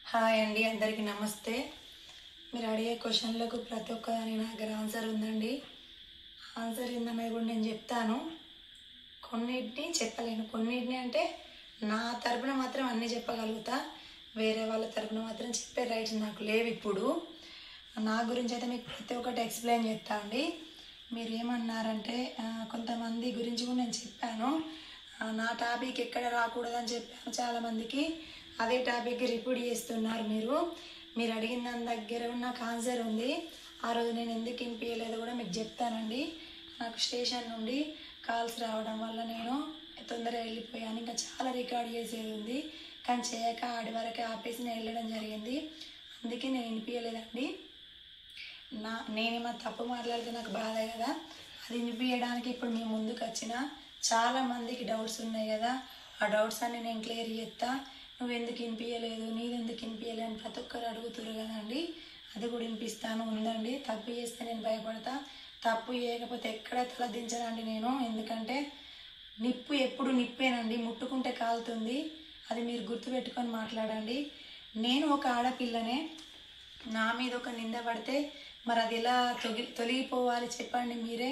Hi అండి, అందరికీ నమస్తే. మీరు అడిగే క్వశ్చన్లకు ప్రతి ఒక్కదాని నా దగ్గర ఆన్సర్ ఉందండి. ఆన్సర్ ఏందనేది కూడా నేను చెప్తాను. కొన్నిటిని చెప్పలేను, కొన్నిటిని అంటే నా తరపున మాత్రం అన్నీ చెప్పగలుగుతా. వేరే వాళ్ళ తరపున మాత్రం చెప్పే రైట్స్ నాకు లేవు. ఇప్పుడు నా గురించి అయితే మీకు ప్రతి ఒక్కటి ఎక్స్ప్లెయిన్ చేస్తా అండి. మీరు ఏమన్నారంటే కొంతమంది గురించి కూడా నేను చెప్పాను. నా టాపిక్ ఎక్కడ రాకూడదని చెప్పాను చాలామందికి. అదే టాపిక్ రిపీట్ చేస్తున్నారు. మీరు అడిగిన దాని దగ్గర నాకు ఆన్సర్ ఉంది. ఆ రోజు నేను ఎందుకు ఇంపియలేదో కూడా మీకు చెప్తానండి. నాకు స్టేషన్ నుండి కాల్స్ రావడం వల్ల నేను తొందరగా వెళ్ళిపోయాను. ఇంకా చాలా రికార్డ్ చేసేది ఉంది, కానీ చేయక ఆడి వరకే ఆపేసి నేను వెళ్ళడం జరిగింది. అందుకే నేను వినిపించలేదండి. నేనేమో తప్పు మాట్లాడితే నాకు బాధ కదా, అది వినిపించడానికి ఇప్పుడు మీ ముందుకు వచ్చిన. చాలామందికి డౌట్స్ ఉన్నాయి కదా, ఆ డౌట్స్ అన్నీ నేను క్లియర్ చేస్తా. నువ్వు ఎందుకు వినిపించలేదు, నీదెందుకు వినిపించలేదు అని ప్రతి ఒక్కరు అడుగుతురు కదండి. అది కూడా వినిపిస్తాను ఉందండి. తప్పు చేస్తే నేను భయపడతా, తప్పు చేయకపోతే ఎక్కడ తలదించనండి నేను. ఎందుకంటే నిప్పు ఎప్పుడు నిప్పేనండి, ముట్టుకుంటే కాలుతుంది. అది మీరు గుర్తుపెట్టుకొని మాట్లాడండి. నేను ఒక ఆడపిల్లనే, నా మీద ఒక నింద పడితే మరి అది ఎలా తొలగిపోవాలి చెప్పండి మీరే.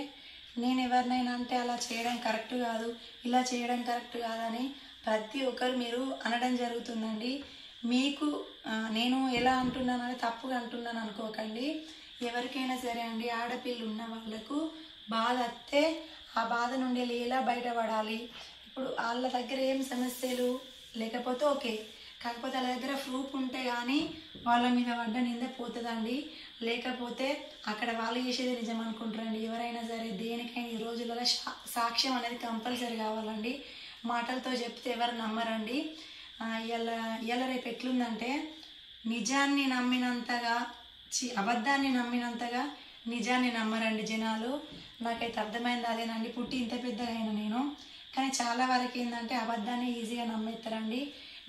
నేను ఎవరినైనా అంటే అలా చేయడం కరెక్ట్ కాదు, ఇలా చేయడం కరెక్ట్ కాదని ప్రతి ఒక్కరు మీరు అనడం జరుగుతుందండి. మీకు నేను ఎలా అంటున్నానని తప్పుగా అంటున్నాను అనుకోకండి. ఎవరికైనా సరే అండి, ఆడపిల్ల ఉన్న వాళ్ళకు బాధ వస్తే ఆ బాధ నుండి ఎలా బయటపడాలి. ఇప్పుడు వాళ్ళ దగ్గర ఏం సమస్యలు లేకపోతే ఓకే, కాకపోతే వాళ్ళ దగ్గర ప్రూఫ్ ఉంటే కానీ వాళ్ళ మీద పడ్డ నింద పోతుందండి. లేకపోతే అక్కడ వాళ్ళు చేసేది నిజం అనుకుంటారండి. ఎవరైనా సరే దేనికైనా ఈ రోజులలో సాక్ష్యం అనేది కంపల్సరీ కావాలండి. మాటలతో చెప్తే ఎవరు నమ్మరండి. ఇవాళ రేపు ఎట్లుందంటే నిజాన్ని నమ్మినంతగా అబద్ధాన్ని నమ్మినంతగా నిజాన్ని నమ్మరండి జనాలు. నాకైతే అర్థమైంది అదేనండి. పుట్టి ఇంత పెద్దగా అయినా నేను, కానీ చాలా వరకు ఏంటంటే అబద్ధాన్ని ఈజీగా నమ్మేస్తారండి.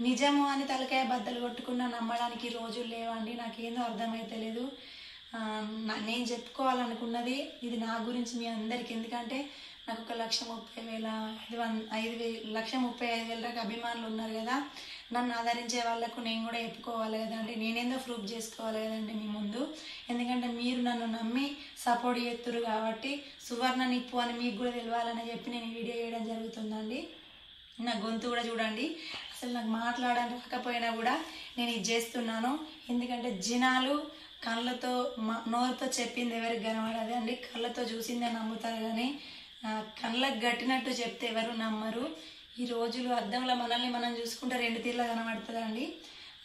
నిజము అని తలకాయ బద్దలు కొట్టుకున్న నమ్మడానికి రోజులు లేవండి. నాకేందో అర్థమైతలేదు. నేను చెప్పుకోవాలనుకున్నది ఇది నా గురించి మీ అందరికీ. ఎందుకంటే నాకు 1,30,500 దాకా అభిమానులు ఉన్నారు కదా. నన్ను ఆదరించే వాళ్ళకు నేను కూడా చెప్పుకోవాలి కదండి. నేనేందో ప్రూఫ్ చేసుకోవాలి కదండి మీ ముందు. ఎందుకంటే మీరు నన్ను నమ్మి సపోర్ట్ చేస్తున్నారు కాబట్టి సువర్ణ నిప్పు అని మీకు కూడా తెలియాలని చెప్పి నేను వీడియో చేయడం జరుగుతుందండి. నా గొంతు కూడా చూడండి, అసలు నాకు మాట్లాడడం రాకపోయినా కూడా నేను ఇది చేస్తున్నాను. ఎందుకంటే జనాలు కళ్ళతో నోరుతో చెప్పింది ఎవరికి కనబడదు అండి. కళ్ళతో చూసిందే నమ్ముతారు, కానీ కళ్ళకు గట్టినట్టు చెప్తే ఎవరు నమ్మరు. ఈ రోజులు అద్దంలో మనల్ని మనం చూసుకుంటే రెండు తీర్లా కనబడుతుందండి.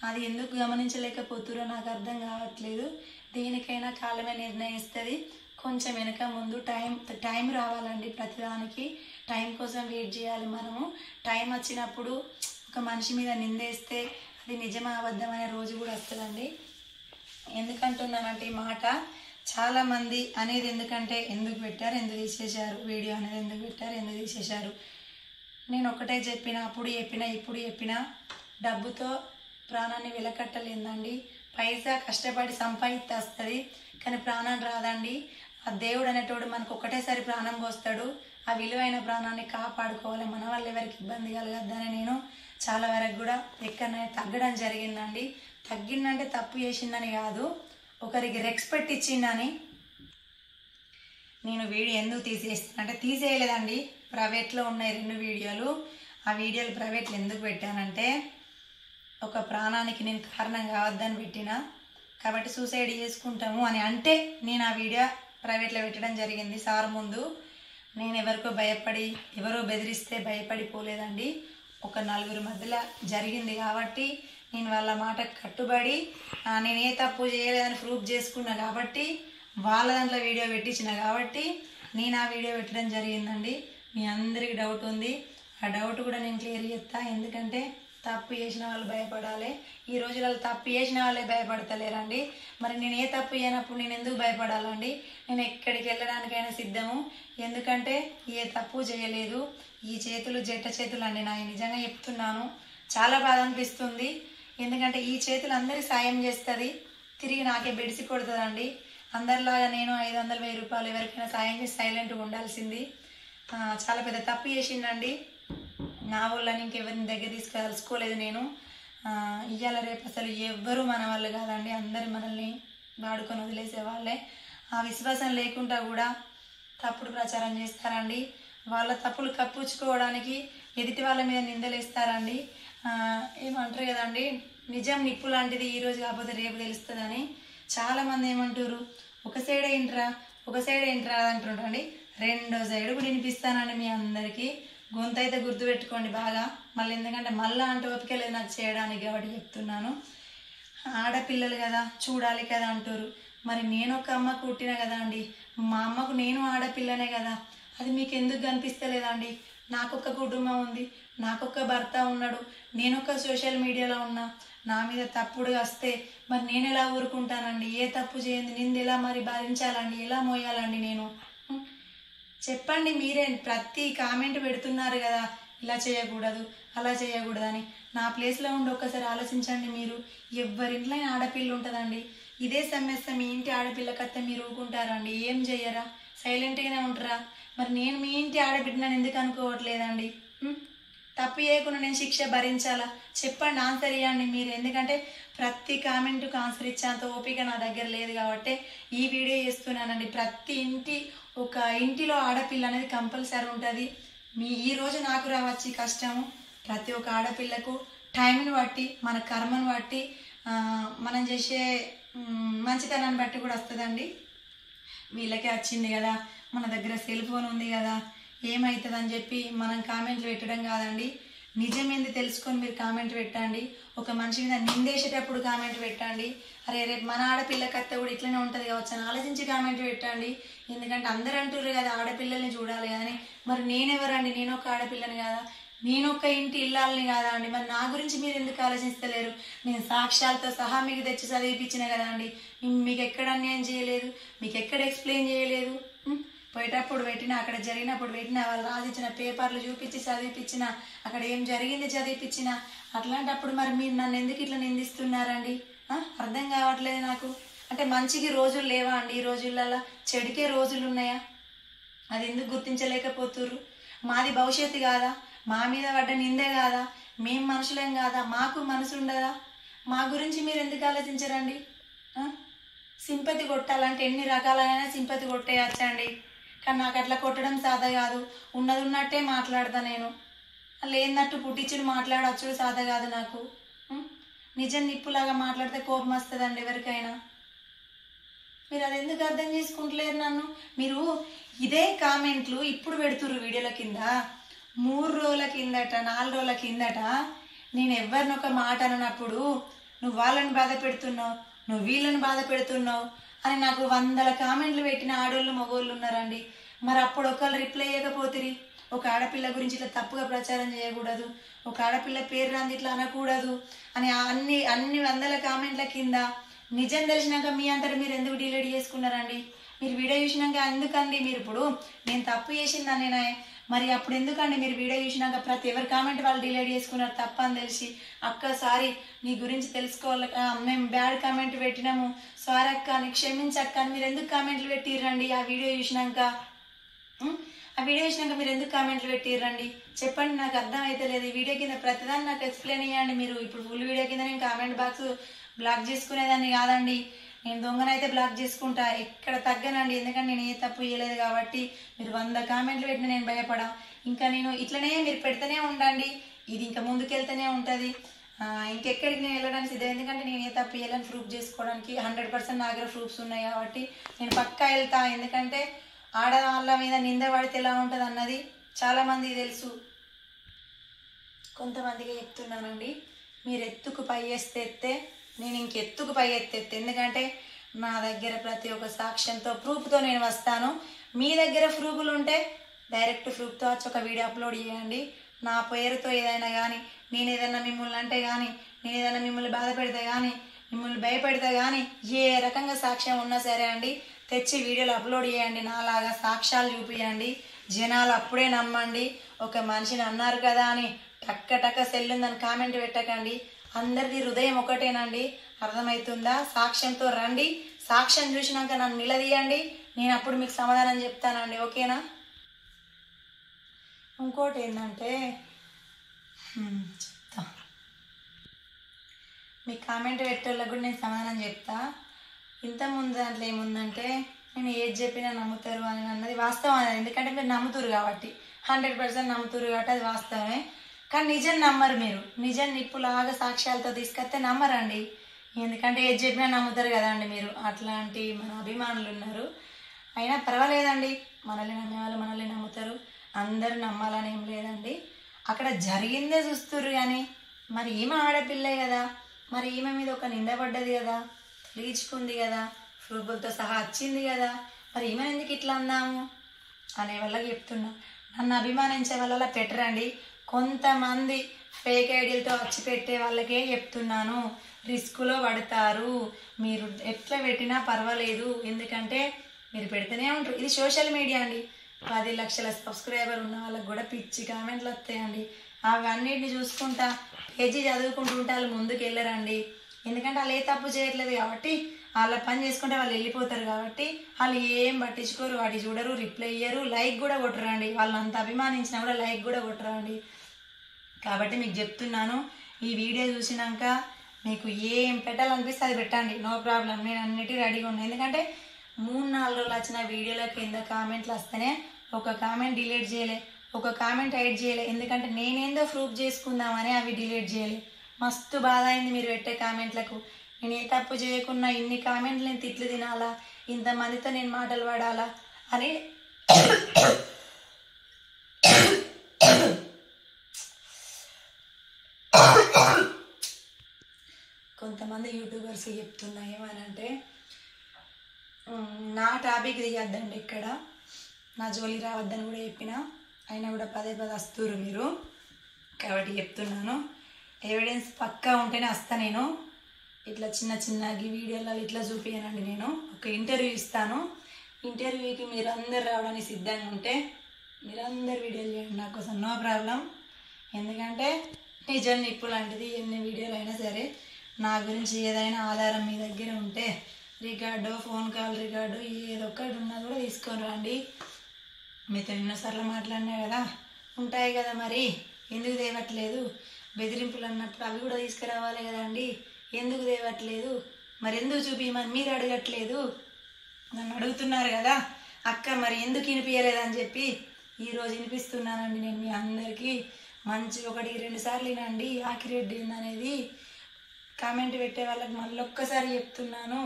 అది ఎందుకు గమనించలేకపోతురో నాకు అర్థం కావట్లేదు. దేనికైనా కాలమే నిర్ణయిస్తుంది. కొంచెం వెనక ముందు టైం రావాలండి. ప్రతిదానికి టైం కోసం వెయిట్ చేయాలి మనము. టైం వచ్చినప్పుడు ఒక మనిషి మీద నిందేస్తే అది నిజమా అబద్ధం అనే రోజు కూడా వస్తుందండి. ఎందుకంటున్నానంటే ఈ మాట చాలామంది అనేది ఎందుకంటే ఎందుకు పెట్టారు, ఎందుకు తీసేశారు, వీడియో అనేది ఎందుకు పెట్టారు, ఎందుకు తీసేశారు. నేను ఒకటే చెప్పిన, అప్పుడు చెప్పిన, ఇప్పుడు చెప్పిన, డబ్బుతో ప్రాణాన్ని వెలకట్టలేదండి. పైసా కష్టపడి సంపాదిస్తే వస్తుంది, కానీ ప్రాణం రాదండి. ఆ దేవుడు అనేటోడు మనకు ఒకటేసారి ప్రాణం పోస్తాడు. ఆ విలువైన ప్రాణాన్ని కాపాడుకోవాలి. మన వల్ల ఎవరికి ఇబ్బంది కలగద్దని నేను చాలా వరకు కూడా ఎక్కడైనా తగ్గడం జరిగిందండి. తగ్గిందంటే తప్పు చేసిందని కాదు, ఒకరికి రెస్పెక్ట్ ఇచ్చిందని. నేను వీడియో ఎందుకు తీసేస్తానంటే తీసేయలేదండి. ప్రైవేట్లో ఉన్నాయి 2 వీడియోలు. ఆ వీడియోలు ప్రైవేట్లో ఎందుకు పెట్టానంటే ఒక ప్రాణానికి నేను కారణం కావద్దని పెట్టిన, కాబట్టి సూసైడ్ చేసుకుంటాము అని అంటే నేను ఆ వీడియో ప్రైవేట్లో పెట్టడం జరిగింది సార్ ముందు. నేను ఎవరికో భయపడి ఎవరో బెదిరిస్తే భయపడిపోలేదండి. ఒక 4 మధ్యలో జరిగింది కాబట్టి నేను వాళ్ళ మాటకు కట్టుబడి నేను ఏ తప్పు చేయలేదని ప్రూఫ్ చేసుకున్నా కాబట్టి వాళ్ళ దాంట్లో వీడియో పెట్టించిన కాబట్టి నేను ఆ వీడియో పెట్టడం జరిగిందండి. మీ అందరికీ డౌట్ ఉంది, ఆ డౌట్ కూడా నేను క్లియర్ చేస్తా. ఎందుకంటే తప్పు చేసిన వాళ్ళు భయపడాలి. ఈ రోజులలో తప్పు చేసిన వాళ్ళే భయపడతలేరండి. మరి నేను ఏ తప్పు చేయనప్పుడు నేను ఎందుకు భయపడాలండి? నేను ఎక్కడికి వెళ్ళడానికైనా సిద్ధము. ఎందుకంటే ఏ తప్పు చేయలేదు. ఈ చేతులు జట్ట చేతులు అండి నాకు, నిజంగా చెప్తున్నాను. చాలా బాధ అనిపిస్తుంది. ఎందుకంటే ఈ చేతులు అందరి సాయం చేస్తుంది, తిరిగి నాకే బెడిసి కొడుతుందండి. అందరిలాగా నేను 500-1000 రూపాయలు ఎవరికైనా సాయం చేసి సైలెంట్గా ఉండాల్సింది. చాలా పెద్ద తప్పు చేసిందండి. నా వాళ్ళని ఇంకెవరిని దగ్గర తీసుకెలుసుకోలేదు నేను. ఇవాళ రేపు అసలు ఎవ్వరూ మన వాళ్ళు కాదండి, అందరు మనల్ని వాడుకొని వదిలేసే వాళ్ళే. ఆ విశ్వాసం లేకుండా కూడా తప్పుడు ప్రచారం చేస్తారండి. వాళ్ళ తప్పులు కప్పుచ్చుకోవడానికి ఎదుటి వాళ్ళ మీద నిందలేస్తారండి. ఏమంటారు కదండి, నిజం నిప్పు లాంటిది, ఈరోజు కాకపోతే రేపు తెలుస్తుందని. చాలామంది ఏమంటారు, ఒక సైడ్ ఏంట్రా అంటుండ్రండి. రెండో సైడ్ కూడా వినిపిస్తానండి మీ అందరికీ. గొంతు అయితే గుర్తుపెట్టుకోండి బాగా, మళ్ళీ ఎందుకంటే మళ్ళీ అంటే ఓపిక లేదు నాకు చేయడానికి, కాబట్టి చెప్తున్నాను. ఆడపిల్లలు కదా చూడాలి కదా అంటారు. మరి నేను ఒక అమ్మ పుట్టిన కదా అండి, మా అమ్మకు నేను ఆడపిల్లనే కదా, అది మీకు ఎందుకు కనిపిస్తలేదండి? నాకొక్క కుటుంబం ఉంది, నాకొక్క భర్త ఉన్నాడు, నేనొక సోషల్ మీడియాలో ఉన్నా. నా మీద తప్పుడు వస్తే మరి నేను ఎలా ఊరుకుంటానండి? ఏ తప్పు చేయండి నింది ఎలా మరి భరించాలండి? ఎలా మోయాలండి నేను? చెప్పండి మీరే. ప్రతి కామెంట్ పెడుతున్నారు కదా, ఇలా చేయకూడదు అలా చేయకూడదని. నా ప్లేస్లో ఉండి ఒక్కసారి ఆలోచించండి మీరు. ఎవరింట్లో ఆడపిల్ల ఉంటుందండి. ఇదే సమస్య మీ ఇంటి ఆడపిల్ల కత్తే మీరు ఊరుకుంటారండి? ఏం చెయ్యరా? సైలెంట్గానే ఉంటారా? మరి నేను మీ ఇంటి ఆడబిడ్డనని ఎందుకు అనుకోవట్లేదండి? తప్పు చేయకుండా నేను శిక్ష భరించాలా? చెప్పండి, ఆన్సర్ ఇవ్వండి మీరు. ఎందుకంటే ప్రతి కామెంట్కి ఆన్సర్ ఇచ్చేంత ఓపిక నా దగ్గర లేదు కాబట్టి ఈ వీడియో చేస్తున్నానండి. ప్రతి ఒక ఇంటిలో ఆడపిల్ల అనేది కంపల్సరీ ఉంటుంది. ఈరోజు నాకు రావచ్చు కష్టము, ప్రతి ఒక్క ఆడపిల్లకు టైంని బట్టి, మన కర్మను బట్టి, మనం చేసే మంచితనాన్ని బట్టి కూడా వస్తుందండి. వీళ్ళకే వచ్చింది కదా, మన దగ్గర సెల్ ఫోన్ ఉంది కదా, ఏమవుతుందని చెప్పి మనం కామెంట్లు పెట్టడం కాదండి. నిజమేంది తెలుసుకొని మీరు కామెంట్ పెట్టండి. ఒక మనిషి మీద నిందేసేటప్పుడు కామెంట్ పెట్టండి. అరే రేపు మన ఆడపిల్ల కథ కూడా ఇట్లనే ఉంటుంది కావచ్చు అని ఆలోచించి కామెంట్ పెట్టండి. ఎందుకంటే అందరూ అంటుర్రు కదా ఆడపిల్లల్ని చూడాలి కానీ, మరి నేనెవరండి? నేను ఒక ఆడపిల్లని కదా, నేను ఒక ఇంటి ఇల్లాలని కాదా అండి? మరి నా గురించి మీరు ఎందుకు ఆలోచిస్తలేరు? నేను సాక్ష్యాలతో సహా మీకు తెచ్చి చదివిపించిన కదా అండి. మీకు ఎక్కడ అన్యాయం చేయలేదు, మీకు ఎక్కడ ఎక్స్ప్లెయిన్ చేయలేదు. పోయేటప్పుడు పెట్టిన, అక్కడ జరిగినప్పుడు పెట్టిన, వాళ్ళు రాసిచ్చిన పేపర్లు చూపించి చదివిపించిన, అక్కడ ఏం జరిగింది చదివిపించిన. అట్లాంటప్పుడు మరి మీరు నన్ను ఎందుకు ఇట్లా నిందిస్తున్నారండి? అర్థం కావట్లేదు నాకు. అంటే మంచికి రోజులు లేవా అండి ఈ రోజులలో? చెడుకే రోజులు ఉన్నాయా? అది ఎందుకు గుర్తించలేకపోతుర్రు? మాది భవిష్యత్తు కాదా? మా మీద పడ్డ నిందే కాదా? మేం మనుషులేం కాదా? మాకు మనసు ఉండదా? మా గురించి మీరు ఎందుకు ఆలోచించరండి? సింపతి కొట్టాలంటే ఎన్ని రకాలైన సింపతి కొట్టేయచ్చండి, కానీ నాకు అట్లా కొట్టడం సాధ కాదు. ఉన్నది ఉన్నట్టే మాట్లాడతా నేను. లేనట్టు పుట్టించుడు మాట్లాడచ్చుడు సాధ కాదు నాకు. నిజం నిప్పులాగా మాట్లాడితే కోపం వస్తుందండి ఎవరికైనా. మీరు అది ఎందుకు అర్థం చేసుకుంటలేరు నన్ను? మీరు ఇదే కామెంట్లు ఇప్పుడు పెడుతుర్రు వీడియోల కింద. 3 రోజుల కిందట, 4 రోజుల కిందట నేను ఎవరినొక మాట అన్నప్పుడు నువ్వు వాళ్ళని బాధ పెడుతున్నావు, నువ్వు వీళ్ళని బాధ పెడుతున్నావు అని నాకు 100 కామెంట్లు పెట్టిన ఆడోళ్ళు మగోళ్ళు ఉన్నారండి. మరి అప్పుడు ఒకళ్ళు రిప్లై ఇవ్వకపోతిరి. ఒక ఆడపిల్ల గురించి ఇట్లా తప్పుగా ప్రచారం చేయకూడదు, ఒక ఆడపిల్ల పేరు రాంది ఇట్లా అనకూడదు అని అన్ని 100 కామెంట్ల కింద నిజం తెలిసినాక మీ అంతటా మీరు ఎందుకు డిలీట్ చేసుకున్నారండి? మీరు వీడియో చూసినాక ఎందుకండి మీరు ఇప్పుడు నేను తప్పు చేసిందని నేనే, మరి అప్పుడు ఎందుకండి మీరు వీడియో చూసినాక ప్రతి ఎవరి కామెంట్ వాళ్ళు డిలీట్ చేసుకున్నారు తప్ప అని తెలిసి? అక్క సారీ, నీ గురించి తెలుసుకోవాలి, మేము బ్యాడ్ కామెంట్ పెట్టినాము, సారీ అక్క, నీ క్షమించక్క అని మీరు ఎందుకు కామెంట్లు పెట్టిర్రండి? ఆ వీడియో చూసినాక మీరు ఎందుకు కామెంట్లు పెట్టిర్రండి? చెప్పండి, నాకు అర్థం అయితే లేదు. ఈ వీడియో కింద ప్రతిదాన్ని నాకు ఎక్స్ప్లెయిన్ ఇవ్వండి మీరు. ఇప్పుడు ఫుల్ వీడియో కింద నేను కామెంట్ బాక్స్ బ్లాక్ చేసుకునేదాన్ని కాదండి. నేను దొంగనైతే బ్లాక్ చేసుకుంటా, ఎక్కడ తగ్గనండి. ఎందుకంటే నేను ఏ తప్పు చేయలేదు కాబట్టి. మీరు 100 కామెంట్లు పెట్టినా నేను భయపడా. ఇంకా నేను ఇట్లనే మీరు పెడితేనే ఉండండి, ఇది ఇంకా ముందుకెళ్తూనే ఉంటుంది. ఇంకెక్కడికి నేను వెళ్ళడానికి సిద్ధం. ఎందుకంటే నేను ఏ తప్పు చేయాలని ప్రూఫ్ చేసుకోవడానికి 100% నా దగ్గర ప్రూఫ్స్ ఉన్నాయి కాబట్టి నేను పక్కా వెళ్తా. ఎందుకంటే ఆడవాళ్ళ మీద నింద పడితే ఎలా ఉంటుంది అన్నది చాలామందికి తెలుసు. కొంతమందికి చెప్తున్నానండి, మీరు ఎత్తుకు పై ఎత్తే నేను ఇంకెత్తుకు పై ఎత్తెత్తే. ఎందుకంటే నా దగ్గర ప్రతి ఒక్క సాక్ష్యంతో ప్రూఫ్తో నేను వస్తాను. మీ దగ్గర ప్రూఫ్లు ఉంటే డైరెక్ట్ ప్రూఫ్తో వచ్చి ఒక వీడియో అప్లోడ్ చేయండి. నా పేరుతో ఏదైనా కానీ, నేను ఏదైనా మిమ్మల్ని అంటే కానీ, నేను ఏదైనా మిమ్మల్ని బాధ పెడితే కానీ, మిమ్మల్ని భయపెడితే కానీ, ఏ రకంగా సాక్ష్యం ఉన్నా సరే అండి తెచ్చి వీడియోలు అప్లోడ్ చేయండి. నాలాగా సాక్ష్యాలు చూపించండి. జనాలు అప్పుడే నమ్మండి. ఒక మనిషిని అన్నారు కదా అని టక్క సెల్ ఉందని కామెంట్ పెట్టకండి. అందరిది హృదయం ఒకటేనండి, అర్థమవుతుందా? సాక్ష్యంతో రండి, సాక్ష్యం చూసినాక నన్ను నిలదీయండి, నేను అప్పుడు మీకు సమాధానం చెప్తానండి. ఓకేనా? ఇంకోటి ఏంటంటే చెప్తా, మీకు కామెంట్ పెట్టేళ్ళకు కూడా నేను సమాధానం చెప్తా. ఇంతకుముందు దాంట్లో ఏముందంటే నేను ఏది చెప్పినా నమ్ముతారు అని అన్నది వాస్తవం అది. ఎందుకంటే మీరు నమ్ముతారు కాబట్టి 100% నమ్ముతారు కాబట్టి అది వాస్తవమే. కానీ నిజం నమ్మరు మీరు. నిజం నిప్పులాగా సాక్ష్యాలతో తీసుకొస్తే నమ్మరండి. ఎందుకంటే ఏది చెప్పినా నమ్ముతారు కదండి మీరు. అట్లాంటి మన అభిమానులు ఉన్నారు. అయినా పర్వాలేదండి, మనల్ని నమ్మేవాళ్ళు మనల్ని నమ్ముతారు. అందరూ నమ్మాలని ఏం లేదండి. అక్కడ జరిగిందే చూస్తుర్రు. కానీ మరి ఈమె ఆడపిల్లే కదా, మరి ఈమె మీద ఒక నింద పడ్డది కదా, తొలగించుకుంది కదా, ప్రూఫ్లతో సహా వచ్చింది కదా, మరి ఈమె ఎందుకు ఇట్లా అందాము అనే వాళ్ళకి చెప్తున్నా. నన్ను అభిమానించే వాళ్ళ పెట్టరండి. కొంతమంది ఫేక్ ఐడియాలతో వచ్చి పెట్టే వాళ్ళకే చెప్తున్నాను, రిస్కులో పడతారు. మీరు ఎట్లా పెట్టినా పర్వాలేదు, ఎందుకంటే మీరు పెడితేనే ఉంటారు. ఇది సోషల్ మీడియా అండి. 10 లక్షల సబ్స్క్రైబర్ ఉన్న వాళ్ళకి కూడా పిచ్చి కామెంట్లు వస్తాయండి. అవన్నిటిని చూసుకుంటా పేజీ చదువుకుంటూ ఉంటే వాళ్ళు ముందుకు వెళ్ళరండి. ఎందుకంటే వాళ్ళు ఏ తప్పు చేయట్లేదు కాబట్టి, వాళ్ళ పని చేసుకుంటే వాళ్ళు వెళ్ళిపోతారు కాబట్టి వాళ్ళు ఏం పట్టించుకోరు, వాటి చూడరు, రిప్లై ఇయ్యరు, లైక్ కూడా కొట్టరండి. వాళ్ళని అంత అభిమానించినా కూడా లైక్ కూడా కొట్టరండి. కాబట్టి మీకు చెప్తున్నాను, ఈ వీడియో చూసినాక మీకు ఏం పెట్టాలనిపిస్తే అది పెట్టండి, నో ప్రాబ్లం. నేను అన్నిటి రెడీగా ఉన్నాను. ఎందుకంటే 3-4 రోజులు వచ్చిన వీడియోల కింద కామెంట్లు వస్తేనే ఒక కామెంట్ డిలీట్ చేయలే, ఒక కామెంట్ హైడ్ చేయలే. ఎందుకంటే నేనేందో ప్రూఫ్ చేసుకుందామని అవి డిలీట్ చేయలే. మస్తు బాధ అయింది మీరు పెట్టే కామెంట్లకు. నేను ఏ తప్పు చేయకున్నా ఇన్ని కామెంట్లు నేను తిట్లు తినాలా, ఇంతమందితో నేను మాటలు పడాలా అని కొంతమంది యూట్యూబర్స్ చెప్తున్నా ఏమనంటే, నా టాపిక్ తీయద్దండి, ఇక్కడ నా జోలి రావద్దని కూడా చెప్పిన, అయినా కూడా పదే వస్తురు మీరు. కాబట్టి చెప్తున్నాను, ఎవిడెన్స్ పక్కా ఉంటేనే వస్తా. నేను ఇట్లా చిన్న చిన్న వీడియోలలో ఇట్లా చూపించానండి. నేను ఒక ఇంటర్వ్యూ ఇస్తాను. ఇంటర్వ్యూకి మీరు అందరు రావడానికి సిద్ధంగా ఉంటే మీరందరు వీడియోలు చేయండి నా కోసం, నో ప్రాబ్లం. ఎందుకంటే నిజం నిప్పు లాంటిది. ఎన్ని వీడియోలు అయినా సరే నా గురించి ఏదైనా ఆధారం మీ దగ్గర ఉంటే, రికార్డు, ఫోన్ కాల్ రికార్డు, ఏదో ఒకటి ఉన్నా కూడా తీసుకొని రండి. మీతో ఎన్నోసార్లు మాట్లాడినా కదా, ఉంటాయి కదా, మరి ఎందుకు తేవట్లేదు? బెదిరింపులు అన్నప్పుడు అవి కూడా తీసుకురావాలి కదండి, ఎందుకు తేవట్లేదు? మరి ఎందుకు చూపించమని మీరు అడగట్లేదు? నన్ను అడుగుతున్నారు కదా అక్క, మరి ఎందుకు వినిపించలేదని చెప్పి ఈరోజు వినిపిస్తున్నానండి. నేను మీ అందరికీ మంచి 1-2 సార్లు వినండి. ఆకిరెడ్డి అనేది కామెంట్ పెట్టే వాళ్ళకి మళ్ళీ ఒక్కసారి చెప్తున్నాను,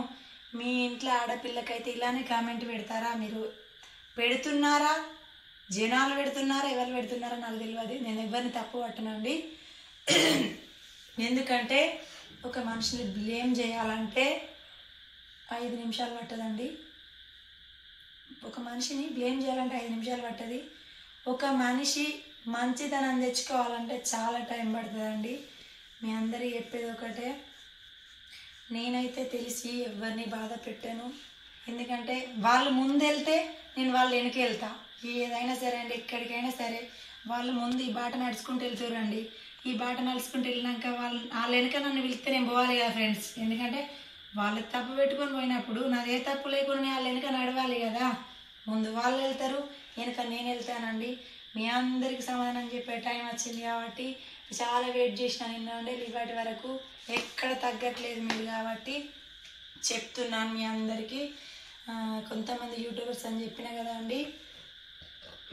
మీ ఇంట్లో ఆడపిల్లకైతే ఇలానే కామెంట్ పెడతారా? మీరు పెడుతున్నారా? జనాలు పెడుతున్నారా? ఎవరు పెడుతున్నారా నాకు తెలియదు. నేను ఎవరిని తప్పు పట్టనండి. ఎందుకంటే ఒక మనిషిని బ్లేమ్ చేయాలంటే 5 నిమిషాలు పట్టదండి. ఒక మనిషిని బ్లేమ్ చేయాలంటే 5 నిమిషాలు పట్టది. ఒక మనిషి మంచితనం తెచ్చుకోవాలంటే చాలా టైం పడుతుందండి. మీ అందరికీ చెప్పేది ఒకటే, నేనైతే తెలిసి ఎవరిని బాధ పెట్టాను. ఎందుకంటే వాళ్ళు ముందెళ్తే నేను వాళ్ళు వెనక వెళ్తా. ఏదైనా సరే అండి, ఎక్కడికైనా సరే వాళ్ళు ముందు ఈ బాట నడుచుకుంటూ వెళ్తారండి. ఈ బాట నడుచుకుంటూ వెళ్ళినాక వాళ్ళ వెనక నన్ను పిలిస్తే నేను పోవాలి కదా ఫ్రెండ్స్. ఎందుకంటే వాళ్ళు తప్పు పెట్టుకొని పోయినప్పుడు నాదే తప్పు లేకుండా వాళ్ళ వెనక నడవాలి కదా. ముందు వాళ్ళు వెళ్తారు, వెనక నేను వెళ్తానండి. మీ అందరికి సమాధానం చెప్పే టైం వచ్చింది కాబట్టి చాలా వెయిట్ చేసిన నిన్న ఉండే ఇవాటి వరకు ఎక్కడ తగ్గట్లేదు మీరు. కాబట్టి చెప్తున్నాను మీ అందరికీ. కొంతమంది యూట్యూబర్స్ అని చెప్పిన కదా అండి,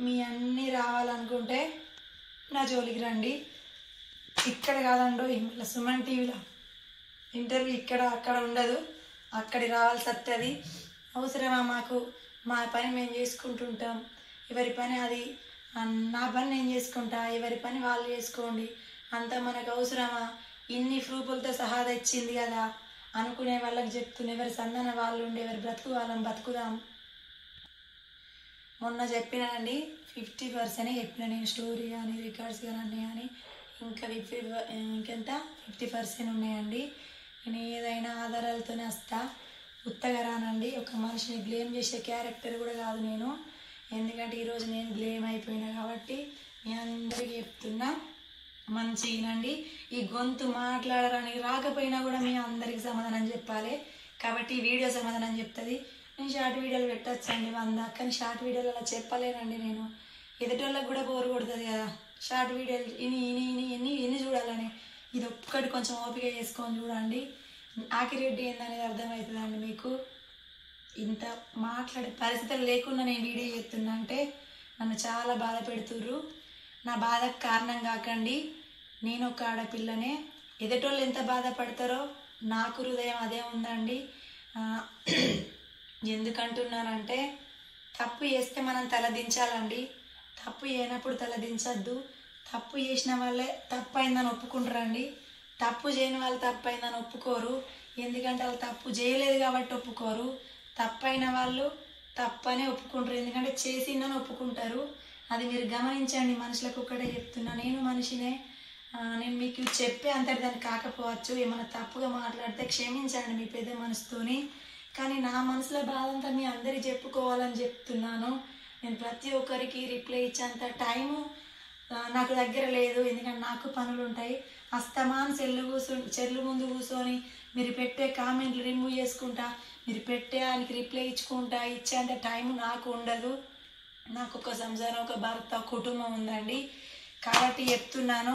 మీ అన్నీ రావాలనుకుంటే నా జోలికి రండి. ఇక్కడ కాదండో మళ్ళీ సుమన్ టీవీలో ఇంటర్వ్యూ ఇక్కడ అక్కడ ఉండదు, అక్కడికి రావాల్సి వస్తుంది. అవసరమా మాకు? మా పని మేము చేసుకుంటుంటాం, ఎవరి పని అది, నా పని నేను చేసుకుంటా, ఎవరి పని వాళ్ళు చేసుకోండి, అంతా మనకు అవసరమా? ఇన్ని ప్రూఫ్లతో సహా తెచ్చింది కదా అనుకునే వాళ్ళకి చెప్తున్నా, ఎవరి సంధాన వాళ్ళు ఉండి ఎవరి బ్రతుకు వాళ్ళని బతుకుదాం. మొన్న చెప్పినానండి 50% చెప్పిన నేను, స్టోరీ కానీ రికార్డ్స్ కానీ అన్నీ కానీ. ఇంకా ఇంకెంత 50% ఉన్నాయండి. నేను ఏదైనా ఆధారాలతోనే వస్తా, ఉత్తగా రానండి. ఒక మనిషిని బ్లేమ్ చేసే క్యారెక్టర్ కూడా కాదు నేను. ఎందుకంటే ఈరోజు నేను బ్లేమ్ అయిపోయినా కాబట్టి మీ అందరికీ చెప్తున్నా, మంచిగానండి. ఈ గొంతు మాట్లాడడానికి రాకపోయినా కూడా మీ అందరికి సమాధానం చెప్పాలి కాబట్టి ఈ వీడియో సమాధానం చెప్తుంది. నేను షార్ట్ వీడియోలు పెట్టచ్చండి 100, కానీ షార్ట్ వీడియోలు అలా చెప్పలేనండి. నేను ఎదుటోళ్ళకి కూడా బోరు కొడుతుంది కదా షార్ట్ వీడియోలు ఎన్ని చూడాలని. ఇది ఒక్కటి కొంచెం ఓపిక చేసుకొని చూడండి. ఆకిరెడ్డి ఏందనేది అర్థమవుతుందండి మీకు. ఇంత మాట్లాడే పరిస్థితులు లేకుండా నేను వీడియో చేస్తున్నా అంటే నన్ను చాలా బాధ పెడుతుర్రు. నా బాధకు కారణం కాకండి. నేను ఒక ఆడపిల్లనే. ఎదుటోళ్ళు ఎంత బాధపడతారో నాకు హృదయం అదే ఉందండి. ఎందుకంటున్నానంటే తప్పు చేస్తే మనం తలదించాలండి. తప్పు చేయనప్పుడు తలదించద్దు. తప్పు చేసిన వాళ్ళే తప్పు అయిందని ఒప్పుకుంటారండి. తప్పు చేయని వాళ్ళు తప్పు అయిందని ఒప్పుకోరు. ఎందుకంటే వాళ్ళు తప్పు చేయలేదు కాబట్టి ఒప్పుకోరు. తప్పైన వాళ్ళు తప్పనే ఒప్పుకుంటారు. ఎందుకంటే చేసిందని ఒప్పుకుంటారు. అది మీరు గమనించండి. మనుషులకు ఒక్కటే చెప్తున్నా, నేను మనిషినే. నేను మీకు చెప్పే అంతటి దాన్ని కాకపోవచ్చు. ఏమైనా తప్పుగా మాట్లాడితే క్షమించండి మీ పెద్ద మనసుతోని. కానీ నా మనసులో బాధ అంతా మీ అందరికీ చెప్పుకోవాలని చెప్తున్నాను. నేను ప్రతి ఒక్కరికి రిప్లై ఇచ్చేంత టైము నాకు దగ్గర లేదు. ఎందుకంటే నాకు పనులు ఉంటాయి. అస్తమాన్ చెల్లు ముందు కూర్చొని మీరు పెట్టే కామెంట్లు రిమూవ్ చేసుకుంటా, మీరు పెట్టే ఆయనకి రిప్లై ఇచ్చుకుంటా ఇచ్చేంత టైం నాకు ఉండదు. నాకు ఒక సంసారం, ఒక భర్త, కుటుంబం ఉందండి. కాబట్టి చెప్తున్నాను,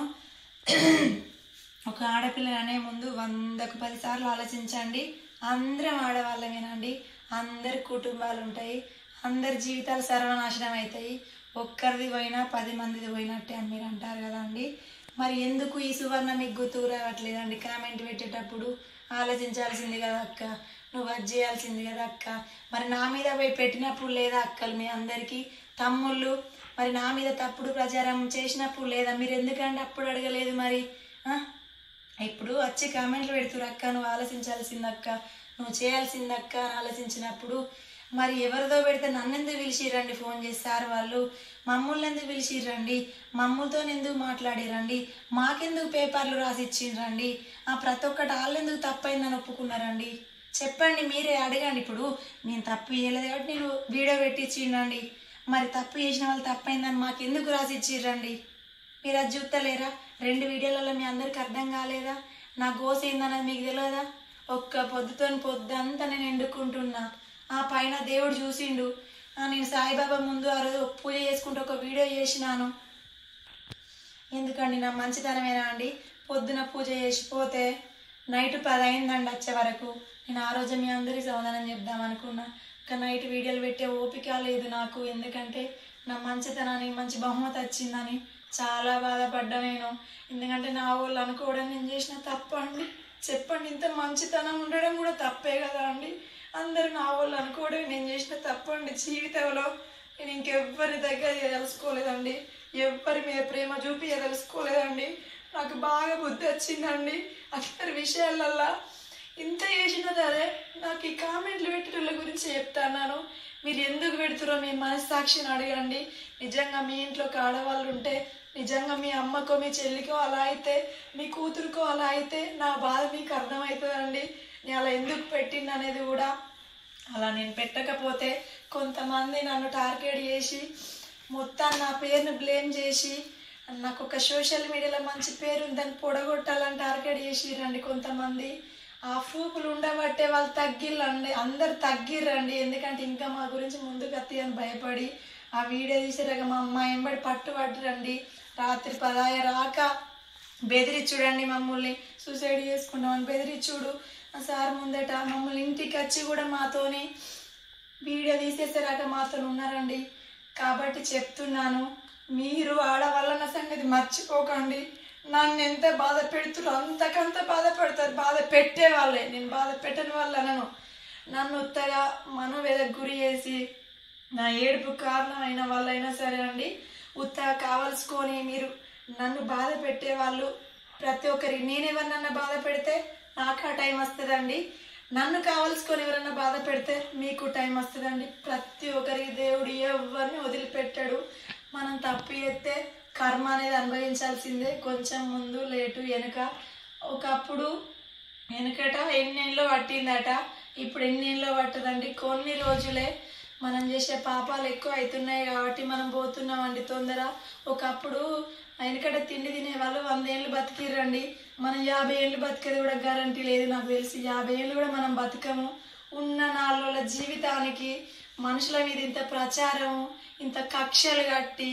ఒక ఆడపిల్ల అనే ముందు 100కు 10 సార్లు ఆలోచించండి. అందరం ఆడవాళ్ళమేనండి. అందరి కుటుంబాలు ఉంటాయి. అందరి జీవితాలు సర్వనాశనం అవుతాయి. ఒక్కరిది పోయినా 10 మందిది పోయినట్టే అని మీరు అంటారు కదా అండి. మరి ఎందుకు ఈ సువర్ణ మీకు గుర్తుకు రావట్లేదండి? కామెంట్ పెట్టేటప్పుడు ఆలోచించాల్సింది కదా అక్క, నువ్వు అది చేయాల్సింది కదా అక్క. మరి నా మీద పోయి పెట్టినప్పుడు లేదా అక్కలు మీ అందరికీ తమ్ముళ్ళు, మరి నా మీద తప్పుడు ప్రచారం చేసినప్పుడు లేదా? మీరు ఎందుకంటే అప్పుడు అడగలేదు? మరి ఇప్పుడు వచ్చి కామెంట్లు పెడుతురు, అక్క నువ్వు ఆలోచించాల్సిందక్క, నువ్వు చేయాల్సిందక్క అని ఆలోచించినప్పుడు మరి ఎవరిదో పెడితే నన్ను ఎందుకు పిలిచిరండి? ఫోన్ చేస్తారు వాళ్ళు. మమ్మల్ని ఎందుకు పిలిచిరండి? మమ్మల్తో ఎందుకు మాట్లాడిరండి? మాకెందుకు పేపర్లు రాసి ఇచ్చిండ్రండి? ప్రతి ఒక్కటి వాళ్ళు ఎందుకు తప్పైందని ఒప్పుకున్నారండి? చెప్పండి, మీరే అడగండి. ఇప్పుడు నేను తప్పు చేయలేదు కాబట్టి నేను వీడియో పెట్టించిండండి. మరి తప్పు చేసిన వాళ్ళు తప్పైందని మాకెందుకు రాసి ఇచ్చిర్రండి? మీరు అది చూస్తలేరా? 2 వీడియోలలో మీ అందరికి అర్థం కాలేదా? నా గోస ఏందన్నది మీకు తెలియదా? ఒక్క పొద్దంతా నేను ఎండుకుంటున్నా. ఆ పైన దేవుడు చూసిండు. నేను సాయిబాబా ముందు ఆ రోజు పూజ చేసుకుంటూ ఒక వీడియో చేసినాను. ఎందుకండి నా మంచితనమేనా అండి? పొద్దున పూజ చేసిపోతే నైట్ 10 అయిందండి వచ్చే వరకు. నేను ఆ రోజు మీ అందరికీ సమాధానం చెప్దాం అనుకున్నా. ఇంకా నైట్ వీడియోలు పెట్టే ఓపిక లేదు నాకు. ఎందుకంటే నా మంచితనానికి మంచి బహుమతి వచ్చిందని చాలా బాధపడ్డా నేను. ఎందుకంటే నా వాళ్ళు అనుకోవడం నేను చేసిన తప్పండి. చెప్పండి, ఇంత మంచితనం ఉండడం కూడా తప్పే కదా అండి? అందరూ నా వాళ్ళు అనుకోవడం నేను చేసిన తప్పండి. జీవితంలో నేను ఇంకెవ్వరి దగ్గర తెలుసుకోలేదండి. ఎవ్వరి మీద ప్రేమ తెలుసుకోలేదండి. నాకు బాగా బుద్ధి వచ్చిందండి అందరి విషయాలల్లా. ఇంత చేసినా సరే నాకు ఈ కామెంట్లు పెట్టేటోళ్ళ గురించి చెప్తాను. మీరు ఎందుకు పెడుతురో మీ మనస్సాక్షిని అడగండి. నిజంగా మీ ఇంట్లోకి ఆడవాళ్ళు ఉంటే, నిజంగా మీ అమ్మకో మీ చెల్లికో అలా అయితే, మీ కూతురుకో అలా అయితే నా బాధ మీకు అర్థమవుతుందండి. నేను అలా ఎందుకు పెట్టింది అనేది కూడా. అలా నేను పెట్టకపోతే కొంతమంది నన్ను టార్గెట్ చేసి మొత్తం నా పేరును బ్లేమ్ చేసి నాకు ఒక సోషల్ మీడియాలో మంచి పేరు ఉందని పొడగొట్టాలని టార్గెట్ చేసిరండి కొంతమంది. ఆ ప్రూఫ్లు ఉండబట్టే వాళ్ళు తగ్గిర్రండి, అందరు తగ్గిర్రండి. ఎందుకంటే ఇంకా మా గురించి ముందుకు అత్తి అని భయపడి ఆ వీడియో తీసేరాక మా అమ్మాయి ఎంబడి పట్టుబట్టరండి. రాత్రి 10 రాక బెదిరిచ్చుడండి, మమ్మల్ని సూసైడ్ చేసుకుంటామని బెదిరిచ్చుడు. సార్ ముందట మమ్మల్ని ఇంటికి వచ్చి కూడా మాతోని వీడియో తీసేసారాక మాతో ఉన్నారండి. కాబట్టి చెప్తున్నాను, మీరు ఆడవాళ్ళన్న సంగతి మర్చిపోకండి. నన్ను ఎంత బాధ పెడుతురో అంతకంత బాధపడతారు బాధ పెట్టే వాళ్ళే. నేను బాధ పెట్టని వాళ్ళు అనను. నన్ను ఉత్తగా మనోవేదకు గురి చేసి నా ఏడుపు కారణం అయిన వాళ్ళైనా సరే అండి, ఉత్తగా కావాల్సుకొని మీరు నన్ను బాధ పెట్టే వాళ్ళు ప్రతి ఒక్కరికి. నేనెవరినన్నా బాధ పెడితే నాకు ఆ టైం వస్తుందండి. నన్ను కావాల్సుకొని ఎవరన్నా బాధ పెడితే మీకు టైం వస్తుందండి. ప్రతి ఒక్కరికి దేవుడు ఎవరిని వదిలిపెట్టాడు. మనం తప్పు చేస్తే కర్మ అనేది అనుభవించాల్సిందే. కొంచెం ముందు లేటు వెనుక. ఒకప్పుడు వెనుకట ఎన్నేళ్ళలో పట్టిందట, ఇప్పుడు ఎన్నేళ్ళలో పట్టదండి. కొన్ని రోజులే. మనం చేసే పాపాలు ఎక్కువ అవుతున్నాయి కాబట్టి మనం పోతున్నామండి తొందర. ఒకప్పుడు వెనకట తిండి తినే వాళ్ళు 100 ఏళ్ళు బతికిర్రండి. మనం 50 ఏళ్ళు బతికేది కూడా గ్యారంటీ లేదు. నాకు తెలిసి 50 ఏళ్ళు కూడా మనం బతకము. ఉన్న 4 రోజుల జీవితానికి మనుషుల మీద ఇంత ప్రచారం, ఇంత కక్షలు కట్టి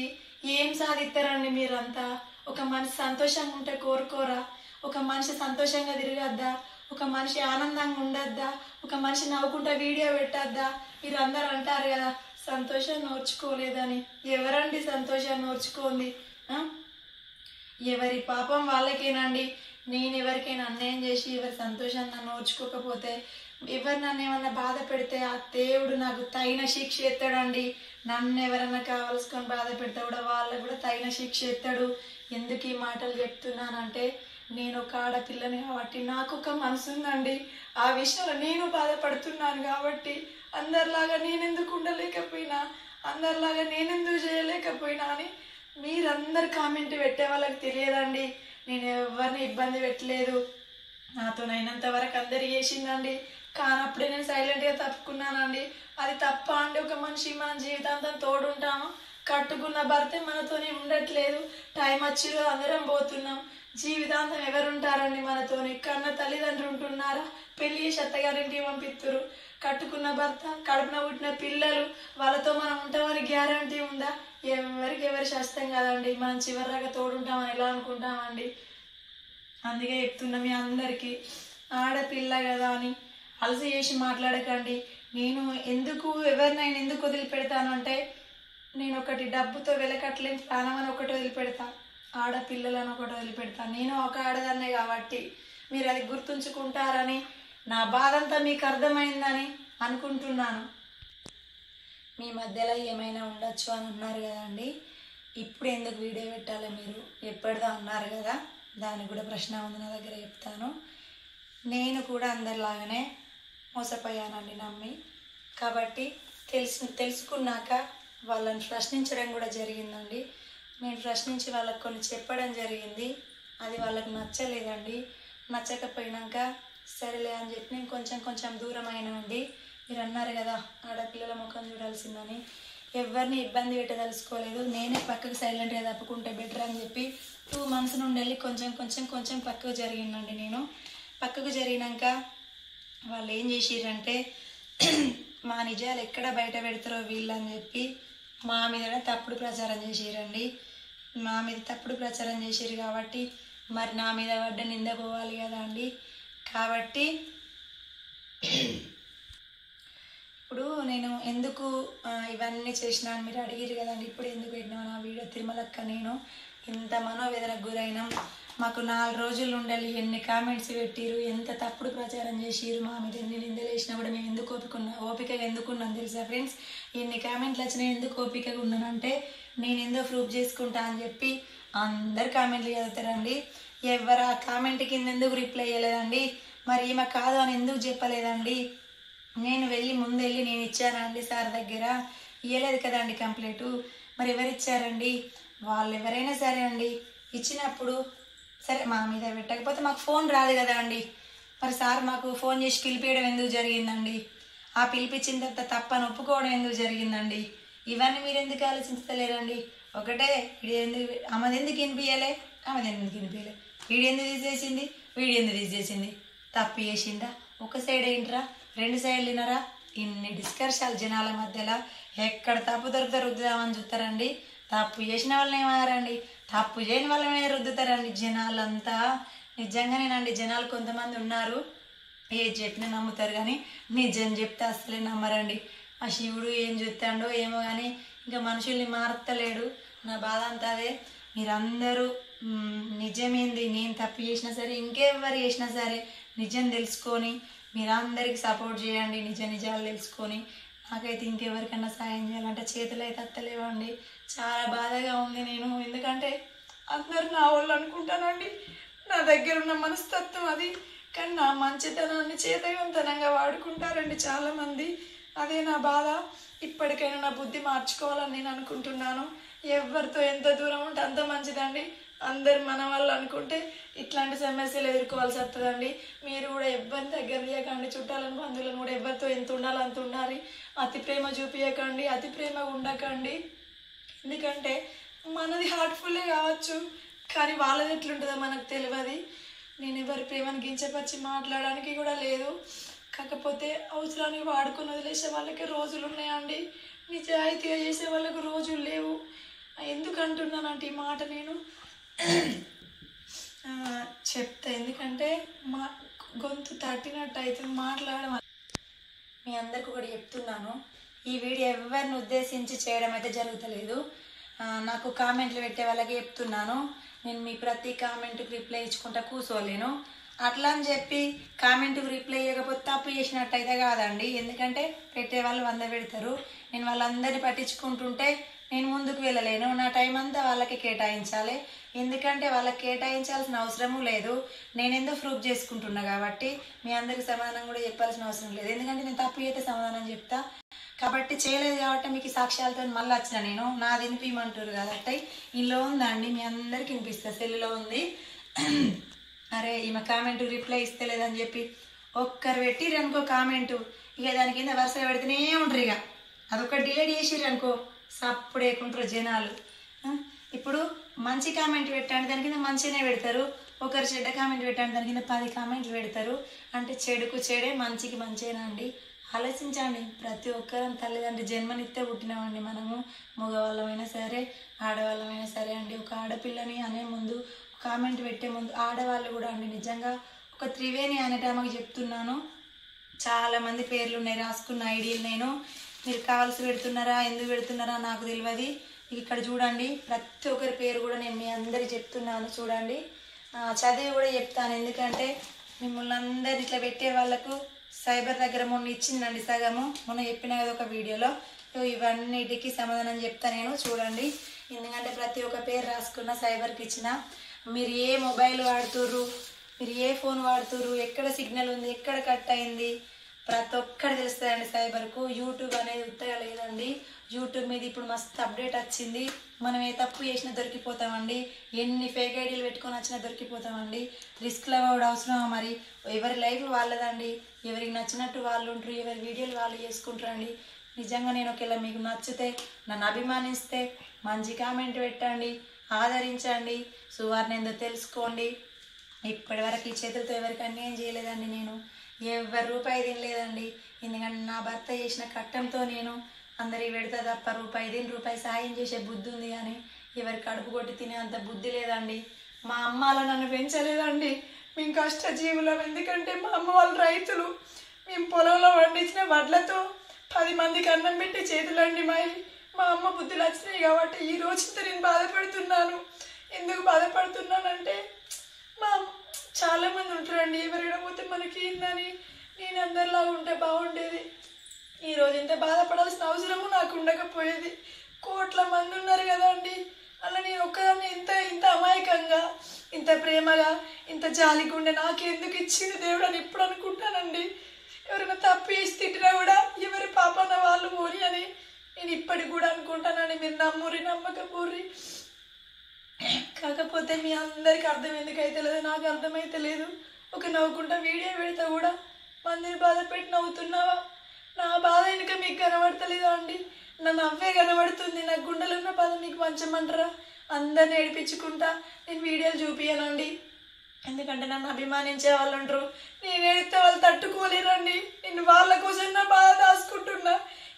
ఏం సాధిస్తారండి మీరంతా? ఒక మనిషి సంతోషంగా ఉంటే కోరుకోరా? ఒక మనిషి సంతోషంగా తిరగద్దా, ఒక మనిషి ఆనందంగా ఉండద్దా, ఒక మనిషి నవ్వుకుంటా వీడియో పెట్టద్దా? మీరు అందరు అంటారు కదా సంతోషాన్ని ఓర్చుకోలేదని. ఎవరండి సంతోషాన్ని ఓర్చుకోండి? ఎవరి పాపం వాళ్ళకేనండి. నేను ఎవరికైనా అన్యాయం చేసి ఎవరి సంతోషాన్ని నన్ను ఓర్చుకోకపోతే, ఎవరు నన్ను ఏమన్నా బాధ పెడితే ఆ దేవుడు నాకు తగిన శిక్ష ఎత్తాడండి. నన్ను ఎవరన్నా కావలసుకొని బాధ పెడితే కూడా వాళ్ళకు కూడా తగిన శిక్ష ఎత్తాడు. ఎందుకు ఈ మాటలు చెప్తున్నానంటే, నేను ఒక ఆడపిల్లని కాబట్టి నాకు ఒక మనసు ఉందండి. ఆ విషయంలో నేను బాధపడుతున్నాను కాబట్టి అందరిలాగా నేనెందుకు ఉండలేకపోయినా, అందరిలాగా నేనెందుకు చేయలేకపోయినా అని మీరందరు కామెంట్ పెట్టే వాళ్ళకి తెలియదండి. నేను ఎవరిని ఇబ్బంది పెట్టలేదు. నాతోనైనంత వరకు అందరు చేసిందండి. కానప్పుడే నేను సైలెంట్గా తప్పుకున్నానండి. అది తప్ప అండి? ఒక మనిషి మన జీవితాంతం తోడుంటాము, కట్టుకున్న భర్తే మనతోనే ఉండట్లేదు, టైం వచ్చిరో అందరం పోతున్నాం, జీవితాంతం ఎవరుంటారండి మనతోని? కన్న తల్లిదండ్రులు ఉంటున్నారా? పెళ్లి చేసి అత్తగారింటికి పంపిస్తురు. కట్టుకున్న భర్త, కడుపున పుట్టిన పిల్లలు, వాళ్ళతో మనం ఉంటామని గ్యారంటీ ఉందా? ఎవరికి ఎవరి శాస్త్రం కాదండి. మనం చివరిదాకా తోడుంటామని ఎలా అనుకుంటామండి? అందుకే చెప్తున్నా మీ అందరికీ, ఆడపిల్ల కదా అని అలసి చేసి మాట్లాడకండి. నేను ఎవరినైనా ఎందుకు వదిలిపెడతాను అంటే, నేను ఒకటి డబ్బుతో వెలకట్లేని ప్రాణం అని ఒకటి వదిలిపెడతా, ఆడపిల్లలను ఒకటి వదిలిపెడతాను. నేను ఒక ఆడదాన్నే కాబట్టి మీరు అది గుర్తుంచుకుంటారని, నా బాధంతా మీకు అర్థమైందని అనుకుంటున్నాను. మీ మధ్యలో ఏమైనా ఉండొచ్చు అని అన్నారు కదండి. ఇప్పుడు ఎందుకు వీడియో పెట్టాలి మీరు ఎప్పటిదో అన్నారు కదా, దానికి కూడా ప్రశ్న ఉంది నా దగ్గర, చెప్తాను. నేను కూడా అందరిలాగానే మోసపోయానండి నమ్మి. కాబట్టి తెలుసుకున్నాక వాళ్ళని ప్రశ్నించడం కూడా జరిగిందండి. నేను ప్రశ్నించి వాళ్ళకి కొన్ని చెప్పడం జరిగింది. అది వాళ్ళకి నచ్చలేదండి. నచ్చకపోయినాక సరేలే అని చెప్పి నేను కొంచెం దూరం అయినండి. మీరు అన్నారు కదా ఆడపిల్లల ముఖం చూడాల్సిందని. ఎవరిని ఇబ్బంది పెట్టదలుచుకోలేదు. నేనే పక్కకు సైలెంట్గా తప్పుకుంటే బెటర్ అని చెప్పి 2 months నుండి వెళ్ళి కొంచెం పక్కకు జరిగిందండి. నేను పక్కకు జరిగినాక వాళ్ళు ఏం చేసిరంటే, మా నిజాలు ఎక్కడ బయట పెడతారో వీళ్ళని చెప్పి మా మీద తప్పుడు ప్రచారం చేసిరండి. మా మీద తప్పుడు ప్రచారం చేసిరు కాబట్టి మరి నా మీద పడ్డ నింద పోవాలి కదా అండి. కాబట్టి ఇప్పుడు నేను ఎందుకు ఇవన్నీ చేసినాను మీరు అడిగిరు కదండి. ఇప్పుడు ఎందుకు పెట్టినాను ఆ వీడియో? తిరుమలక్క నేను ఇంత మనోవేదనకు గురైనాం. మాకు 4 రోజులు ఉండాలి, ఎన్ని కామెంట్స్ పెట్టిరు, ఎంత తప్పుడు ప్రచారం చేసిరు, మా మీద ఎన్ని నిందలు వేసినా కూడా మేము ఎందుకు ఓపికగా ఎందుకున్నాను తెలుసా ఫ్రెండ్స్? ఎన్ని కామెంట్లు వచ్చినా ఎందుకు ఓపికగా ఉన్నానంటే, నేను ఏందో ప్రూఫ్ చేసుకుంటా అని చెప్పి అందరు కామెంట్లు చదువుతారండి. ఎవరు ఆ కామెంట్ కింద ఎందుకు రిప్లై చేయలేదండి? మరి ఈమె కాదు అని ఎందుకు చెప్పలేదండి? నేను ముందెళ్ళి నేను ఇచ్చానండి సార్ దగ్గర, ఇవ్వలేదు కదండి కంప్లైంట్. మరి ఎవరిచ్చారండి? వాళ్ళు ఎవరైనా సరే అండి, ఇచ్చినప్పుడు సరే మా మీద పెట్టకపోతే మాకు ఫోన్ రాదు కదా అండి. మరి సార్ మాకు ఫోన్ చేసి పిలిపించడం ఎందుకు జరిగిందండి? ఆ పిలిపించిన తర్వాత తప్పని ఒప్పుకోవడం ఎందుకు జరిగిందండి? ఇవన్నీ మీరు ఎందుకు ఆలోచించలేరండి? ఒకటే ఆమెది ఎందుకు వినిపించలే, ఆమెది ఎందుకు వినిపించలే, వీడియో ఎందుకు తీసేసింది, వీడియో ఎందుకు తీసేసింది, తప్పు చేసిందా, ఒక సైడ్ ఏంట్రా, 2 సైడ్లు వినరా? ఇన్ని డిస్కర్షాలు జనాల మధ్యలో ఎక్కడ తప్పు దొరికితే రుద్దుదామని చూస్తారండి. తప్పు చేసిన వాళ్ళని ఏమారండి, తప్పు చేయని వాళ్ళనే రుద్దుతారండి జనాలంతా. నిజంగానేనండి, జనాలు కొంతమంది ఉన్నారు ఏది చెప్పినా నమ్ముతారు కానీ నిజం చెప్తే అసలే నమ్మరండి. ఆ శివుడు ఏం చూస్తాడో ఏమో కానీ ఇంకా మనుషుల్ని మారుతలేడు. నా బాధ అంతా అదే. మీరందరూ నిజమేంది, నేను తప్పు చేసినా సరే ఇంకెవరు చేసినా సరే నిజం తెలుసుకొని మీరందరికీ సపోర్ట్ చేయండి. నిజాలు తెలుసుకొని నాకైతే ఇంకెవరికన్నా సాయం చేయాలంటే చేతులు అయితే అత్తలేవండి. చాలా బాధగా ఉంది నేను, ఎందుకంటే అందరు నా వాళ్ళు అనుకుంటానండి. నా దగ్గర ఉన్న మనస్తత్వం అది, కానీ నా మంచితనాన్ని చేతవంతనంగా వాడుకుంటారండి చాలామంది. అదే నా బాధ. ఇప్పటికైనా నా బుద్ధి మార్చుకోవాలని నేను అనుకుంటున్నాను. ఎవరితో ఎంత దూరం ఉంటే అంత మంచిదండి. అందరు మన వాళ్ళు అనుకుంటే ఇట్లాంటి సమస్యలు ఎదుర్కోవాల్సి వస్తుందండి. మీరు కూడా ఎవరిని దగ్గర తీయకండి. చుట్టాలను బంధువులను కూడా ఎవరితో ఎంత ఉండాలో అంత ఉండాలి. అతి ప్రేమ చూపించకండి, అతి ప్రేమ ఉండకండి. ఎందుకంటే మనది హార్ట్ఫుల్లే కావచ్చు, కానీ వాళ్ళది ఎట్లుంటుందో మనకు తెలియదు. నేను ఎవరి ప్రేమను గించపరిచి మాట్లాడడానికి కూడా లేదు. కాకపోతే అవసరానికి వాడుకొని వదిలేసే వాళ్ళకి రోజులు ఉన్నాయండి, నిజాయితీగా చేసే వాళ్ళకు రోజులు లేవు. ఎందుకు అంటున్నానంటే ఈ మాట, నేను చెప్తా, ఎందుకంటే మా గొంతు తట్టినట్టు అయితే మాట్లాడడం. మీ అందరికి కూడా చెప్తున్నాను, ఈ వీడియో ఎవరిని ఉద్దేశించి చేయడం అయితే జరుగుతలేదు. నాకు కామెంట్లు పెట్టే వాళ్ళకి చెప్తున్నాను, నేను మీ ప్రతి కామెంట్కి రిప్లై ఇచ్చుకుంటా కూర్చోలేను. అట్లా అని చెప్పి కామెంట్కి రిప్లై ఇవ్వకపోతే తప్పు చేసినట్టు అయితే కాదండి. ఎందుకంటే పెట్టే వాళ్ళు 100 పెడతారు. నేను వాళ్ళందరినీ పట్టించుకుంటుంటే నేను ముందుకు వెళ్ళలేను. నా టైం అంతా వాళ్ళకి కేటాయించాలి. ఎందుకంటే వాళ్ళకి కేటాయించాల్సిన అవసరము లేదు. నేను ఎందుకు ప్రూఫ్ చేసుకుంటున్నా కాబట్టి మీ అందరికి సమాధానం కూడా చెప్పాల్సిన అవసరం లేదు. ఎందుకంటే నేను తప్పు అయితే సమాధానం చెప్తా కాబట్టి, చేయలేదు కాబట్టి మీకు సాక్ష్యాలతో మళ్ళీ వచ్చిన నేను నాది వినిపించమంటారు కాబట్టి ఇందులో ఉందండి, మీ అందరికి వినిపిస్తా. సెల్లులో ఉంది. అరే ఈమె కామెంట్ రిప్లై ఇస్తలేదని చెప్పి ఒక్కరు పెట్టిర్రు అనుకో కామెంటు, ఇక దాని కింద వరుసగా పెడితేనే ఉంటారు. ఇక అదొక డిలీట్ చేసిర్రు అనుకో సప్పుడు వేయకుంటారు జనాలు. ఇప్పుడు మంచి కామెంట్ పెట్టండి, దాని కింద మంచిగానే పెడతారు. ఒకరు చెడ్డ కామెంట్ పెట్టండి, దాని కింద 10 కామెంట్లు పెడతారు. అంటే చెడుకు చెడే, మంచికి మంచేనండి. ఆలోచించండి. ప్రతి ఒక్కరం తల్లిదండ్రి జన్మనిత్తే పుట్టినామండి. మనము మగవాళ్ళమైనా సరే ఆడవాళ్ళమైనా సరే అండి. ఒక ఆడపిల్లని అనే ముందు, కామెంట్ పెట్టే ముందు ఆడవాళ్ళు కూడా అండి, నిజంగా ఒక త్రివేణి అనేట ఆమెకు చెప్తున్నాను. చాలామంది పేర్లు ఉన్నాయి రాసుకున్న ఐడియాలు. నేను మీరు కావాల్సి పెడుతున్నారా, ఎందుకు పెడుతున్నారా నాకు తెలియదు. ఇక్కడ చూడండి, ప్రతి ఒక్కరి పేరు కూడా నేను మీ అందరికి చెప్తున్నాను. చూడండి, చదివి కూడా చెప్తాను. ఎందుకంటే మిమ్మల్ని అందరు ఇట్లా పెట్టే వాళ్ళకు సైబర్ దగ్గర మొన్న ఇచ్చిందండి సగము, మొన్న చెప్పిన కదా ఒక వీడియోలో. ఇవన్నిటికీ సమాధానం చెప్తా నేను. చూడండి, ఎందుకంటే ప్రతి ఒక్క పేరు రాసుకున్న సైబర్కి ఇచ్చిన. మీరు ఏ మొబైల్ వాడుతుర్రు, మీరు ఏ ఫోన్ వాడుతుర్రు, ఎక్కడ సిగ్నల్ ఉంది, ఎక్కడ కట్ అయింది, ప్రతి ఒక్కటి తెలుస్తుందండి సైబర్కు. యూట్యూబ్ అనేది ఉత్తగా లేదండి. యూట్యూబ్ మీద ఇప్పుడు మస్తు అప్డేట్ వచ్చింది. మనం ఏ తప్పు చేసినా దొరికిపోతామండి. ఎన్ని ఫేక్ ఐడీలు పెట్టుకొని వచ్చినా దొరికిపోతామండి. రిస్క్లో కూడా అవసరమా మరి? ఎవరి లైఫ్ వాళ్ళదండి. ఎవరికి నచ్చినట్టు వాళ్ళు ఉంటారు, ఎవరి వీడియోలు వాళ్ళు చేసుకుంటారండి. నిజంగా నేను ఒకవేళ మీకు నచ్చితే, నన్ను అభిమానిస్తే మంచి కామెంట్ పెట్టండి, ఆదరించండి, సువర్ణ ఏందో తెలుసుకోండి. ఇప్పటి వరకు ఈ చేతులతో ఎవరికి అన్యాయం చేయలేదండి. నేను ఎవరి రూపాయి తినలేదండి. ఎందుకంటే నా భర్త చేసిన కట్టంతో నేను అందరికి పెడతా తప్ప రూపాయి తిని రూపాయి సాయం చేసే బుద్ధి ఉంది. కానీ ఎవరి కడుపు కొట్టి తినే అంత బుద్ధి లేదండి. మా అమ్మ అలా నన్ను పెంచలేదండి. మేము కష్టజీవులం. ఎందుకంటే మా అమ్మ వాళ్ళు రైతులు. మేము పొలంలో పండించిన వడ్లతో 10 మందికి అన్నం పెట్టి చేతులండి మా అమ్మ బుద్ధులు వచ్చినాయి కాబట్టి ఈ రోజుతో నేను బాధపడుతున్నాను. ఎందుకు బాధపడుతున్నానంటే, చాలామంది ఉంటారండి, ఎవరైనా పోతే మనకి ఏందని, నేను అందరిలా ఉంటే బాగుండేది. ఈరోజు ఇంత బాధపడాల్సిన అవసరము నాకు ఉండకపోయేది. కోట్ల మంది ఉన్నారు కదా అండి, అలా నేను ఒక్కదాన్ని ఇంత అమాయకంగా, ఇంత ప్రేమగా, ఇంత జాలిగుండె నాకెందుకు ఇచ్చిండు దేవుడు అని ఇప్పుడు అనుకుంటానండి. ఎవరైనా తప్పు చేసి తిట్టినా కూడా ఎవరి పాపన వాళ్ళు పోని అని నేను ఇప్పటికి కూడా అనుకుంటానండి. మీరు నమ్మురి నమ్మకపోర్రి, కాకపోతే మీ అందరికి అర్థం ఎందుకైతే లేదు, నాకు అర్థమైతే లేదు. ఒక నవ్వుకుంటా వీడియో పెడితే కూడా మందిని బాధ పెట్టి నవ్వుతున్నావా? నా బాధ వెనుక మీకు కనబడతలేదా అండి? నా నవ్వే కనబడుతుంది. నా గుండెలో ఉన్న బాధ మీకు పంచమంటారా? అందరిని ఏడిపించుకుంటా నేను వీడియోలు చూపియనండి. ఎందుకంటే నన్ను అభిమానించే వాళ్ళు ఉంటారు. నేను ఏడితే వాళ్ళు తట్టుకోలేరండి. నేను వాళ్ళ కోసం నా బాధ దాచుకుంటున్నా.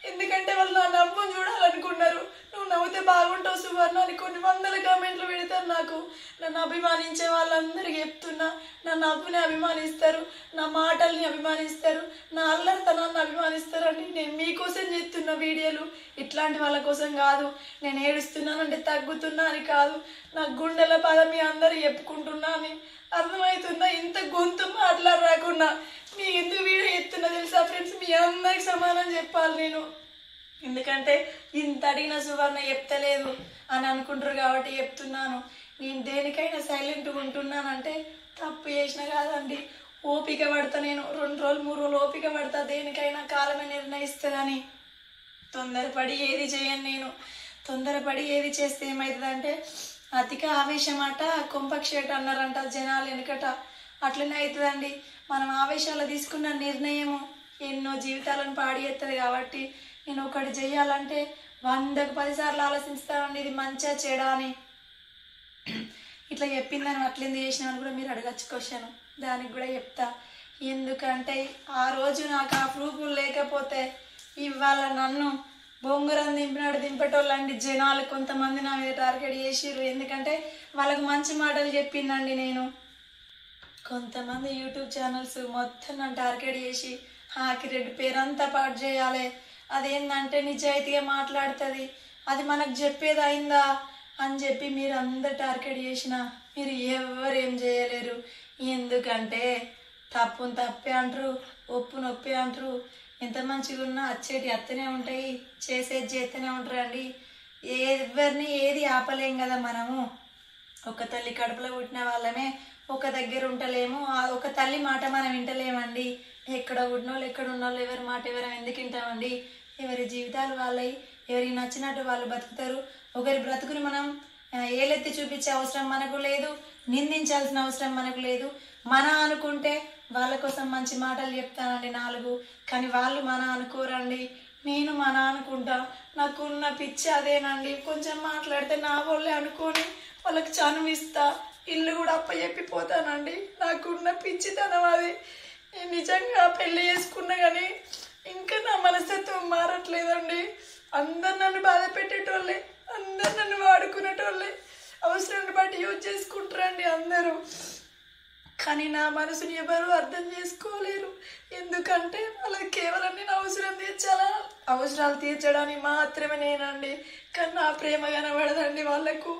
ఎందుకంటే వాళ్ళు నా నవ్వును చూడాలనుకున్నారు. నువ్వు నవ్వుతే బాగుంటావు సువర్ణ అని కొన్ని 100 కామెంట్లు పెడతారు నాకు. నన్ను అభిమానించే వాళ్ళందరికీ చెప్తున్నా, నా నవ్వుని అభిమానిస్తారు, నా మాటల్ని అభిమానిస్తారు, నా అల్లరితనాన్ని అభిమానిస్తారు అండి. నేను మీకోసం చేస్తున్న వీడియోలు ఇట్లాంటి వాళ్ళ కోసం కాదు. నేను ఏడుస్తున్నానంటే తగ్గుతున్నా అని కాదు, నా గుండెల బాధ మీ అందరూ చెప్పుకుంటున్నా అని అర్థమవుతున్నా. ఇంత గొంతు మాట్లాడ రాకుండా మీ ఎందుకు వీడియో ఎత్తున్నా తెలుసా ఫ్రెండ్స్? మీ అందరికి సమానం చెప్పాలి నేను. ఎందుకంటే ఇంత అడిగిన సువర్ణ చెప్తలేదు అని అనుకుంటారు కాబట్టి చెప్తున్నాను. నేను దేనికైనా సైలెంట్గా ఉంటున్నానంటే తప్పు చేసిన కాదండి. ఓపిక పడతా. నేను 2 రోజులు 3 రోజులు ఓపిక పడతా. దేనికైనా కాలమే నిర్ణయిస్తుందని తొందరపడి ఏది చేయను నేను. తొందరపడి ఏది చేస్తే ఏమవుతుందంటే, అతిక ఆవేశమాట కొంపక్షేట అన్నారంట జనాలు వెనుకట. అట్లనే అవుతుందండి. మనం ఆవేశాలు తీసుకున్న నిర్ణయము ఎన్నో జీవితాలను పాడిస్తుంది. కాబట్టి నేను ఒకటి చెయ్యాలంటే 100కు 10 సార్లు ఆలోచిస్తానండి, ఇది మంచిగా చెడా అని. ఇట్లా చెప్పిందని అట్లెందుకు చేసినామని కూడా మీరు అడగచ్చు క్వశ్చన్. దానికి కూడా చెప్తా. ఎందుకంటే ఆ రోజు నాకు ఆ ప్రూఫ్లు లేకపోతే ఇవాళ నన్ను బొంగురం దింపినాడు దింపేటోళ్ళండి జనాలు కొంతమంది నా మీద టార్గెట్ చేసిర్రు. ఎందుకంటే వాళ్ళకు మంచి మాటలు చెప్పిందండి నేను. కొంతమంది యూట్యూబ్ ఛానల్స్ మొత్తం నన్ను టార్గెట్ చేసి ఆకిరెడ్డి పేరంతా పాటు చేయాలి, అదేంటంటే నిజాయితీగా మాట్లాడుతుంది, అది మనకు చెప్పేది అయిందా అని చెప్పి మీరు అందరు టార్గెట్ చేసిన మీరు ఎవరేం చేయలేరు. ఎందుకంటే తప్పును తప్పే అంటారు, ఒప్పు నొప్పి అంటారు. ఎంత మంచిగా ఉన్నా వచ్చేటి అత్తనే ఉంటాయి, చేసేది చేస్తూనే ఉంటారండి. ఎవరిని ఏది ఆపలేం కదా మనము. ఒక తల్లి కడుపులో పుట్టిన వాళ్ళమే ఒక దగ్గర ఉంటలేము, ఒక తల్లి మాట మనం వింటలేమండి. ఎక్కడ పుట్టినోళ్ళు ఎక్కడ ఉన్నోళ్ళు ఎవరి మాట ఎవరం ఎందుకు వింటామండి. ఎవరి జీవితాలు వాళ్ళవి, ఎవరికి నచ్చినట్టు వాళ్ళు బతుకుతారు. ఒకరి బ్రతుకుని మనం ఏలెత్తి చూపించే అవసరం మనకు లేదు, నిందించాల్సిన అవసరం మనకు లేదు. మన అనుకుంటే వాళ్ళ కోసం మంచి మాటలు చెప్తానండి 4, కానీ వాళ్ళు మన అనుకోరండి. నేను మన అనుకుంటా, నాకున్న పిచ్చి అదేనండి. కొంచెం మాట్లాడితే నా వాళ్ళే అనుకొని వాళ్ళకి చనువిస్తా, ఇల్లు కూడా అప్పచెప్పిపోతానండి. నాకున్న పిచ్చితనం అది. నేను నిజంగా పెళ్ళి చేసుకున్నా కానీ ఇంకా నా మనస్తత్వం మారట్లేదండి. అందరు నన్ను బాధ పెట్టేటోళ్ళే, అందరు నన్ను వాడుకునేటోళ్ళే, అవసరాన్ని బట్టి యూజ్ చేసుకుంటారండి అందరూ. కానీ నా మనసుని ఎవరు అర్థం చేసుకోలేరు. ఎందుకంటే వాళ్ళకి కేవలం నేను అవసరాలు తీర్చడానికి మాత్రమే నేనండి. కానీ నా ప్రేమ కనబడదండి వాళ్ళకు.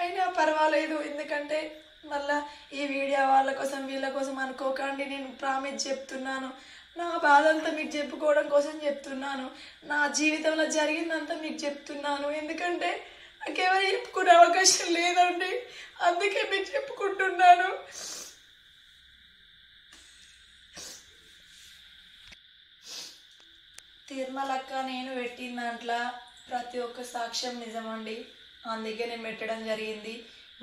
అయినా పర్వాలేదు, ఎందుకంటే మళ్ళా ఈ వీడియో వాళ్ళ కోసం వీళ్ళ కోసం అనుకోకండి. నేను ప్రామిస్ చెప్తున్నాను, నా బాధ అంతా మీకు చెప్పుకోవడం కోసం చెప్తున్నాను. నా జీవితంలో జరిగిందంతా మీకు చెప్తున్నాను. ఎందుకంటే నాకెవరు చెప్పుకునే అవకాశం లేదండి, అందుకే మీకు చెప్పుకుంటున్నాను. తిరుమలక్క నేను పెట్టిన దాంట్లో ప్రతి ఒక్క సాక్ష్యం నిజమండి, అందుకే నేను పెట్టడం జరిగింది.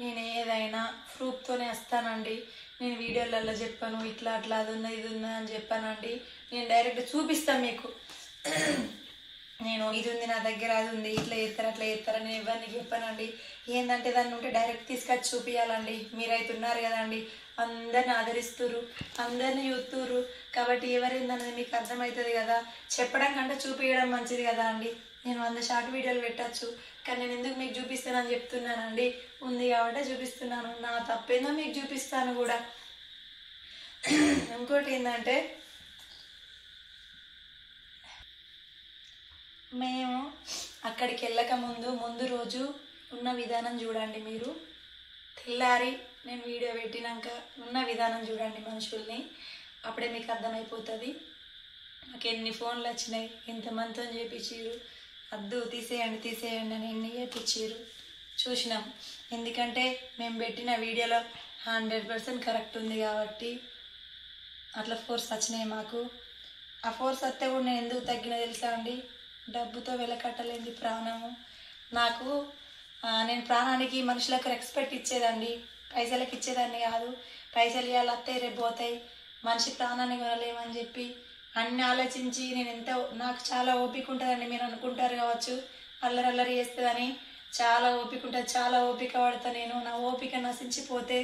నేను ఏదైనా ప్రూఫ్తోనే వస్తానండి. నేను వీడియోలలో చెప్పాను ఇట్లా అట్లా అది ఉన్నా ఇది ఉన్నా అని చెప్పానండి. నేను డైరెక్ట్ చూపిస్తాను మీకు. నేను ఇది ఉంది నా దగ్గర, అది ఉంది, ఇట్లా చేస్తారు అట్లా చేస్తారని నేను ఎవరిని చెప్పానండి. ఏంటంటే దాన్ని ఉంటే డైరెక్ట్ తీసుకొచ్చి చూపించాలండి. మీరైతే ఉన్నారు కదండి, అందరిని ఆదరిస్తున్నారు, అందరిని చూస్తున్నారు, కాబట్టి ఎవరిందనేది మీకు అర్థమవుతుంది కదా. చెప్పడం కంటే చూపించడం మంచిది కదా అండి. నేను 100 షార్ట్ వీడియోలు పెట్టచ్చు, కానీ నేను ఎందుకు మీకు చూపిస్తానని చెప్తున్నానండి. ఉంది కాబట్టి చూపిస్తున్నాను, నా తప్పేందో మీకు చూపిస్తాను కూడా. ఇంకోటి ఏంటంటే మేము అక్కడికి వెళ్ళక ముందు రోజు ఉన్న విధానం చూడండి. మీరు తెల్లారి నేను వీడియో పెట్టినాక ఉన్న విధానం చూడండి మనుషుల్ని, అప్పుడే మీకు అర్థమైపోతుంది. నాకు ఎన్ని ఫోన్లు వచ్చినాయి, ఎంతమందితో చేయించారు, అద్దు తీసేయండి అని ఎన్ని చేయించారు చూసినాం. ఎందుకంటే మేము పెట్టిన వీడియోలో 100% కరెక్ట్ ఉంది కాబట్టి అట్లా ఫోర్స్ వచ్చినాయి మాకు. ఆ ఫోర్స్ వస్తే కూడా నేను ఎందుకు తగ్గినా తెలుసా అండి, డబ్బుతో వెలకట్టలేంది ప్రాణము. నాకు నేను ప్రాణానికి మనుషులకు రెస్పెక్ట్ ఇచ్చేదండి, పైసలకి ఇచ్చేదాన్ని కాదు. పైసలు ఇవ్వాలి వస్తాయి రేపు పోతాయి, మనిషి ప్రాణాన్ని కొనలేమని చెప్పి అన్ని ఆలోచించి నేను నాకు చాలా ఓపిక ఉంటుందండి. మీరు అనుకుంటారు కావచ్చు అల్లరి చేస్తుందని, చాలా ఓపిక ఉంటుంది, చాలా ఓపిక పడతా నేను. నా ఓపిక నశించిపోతే,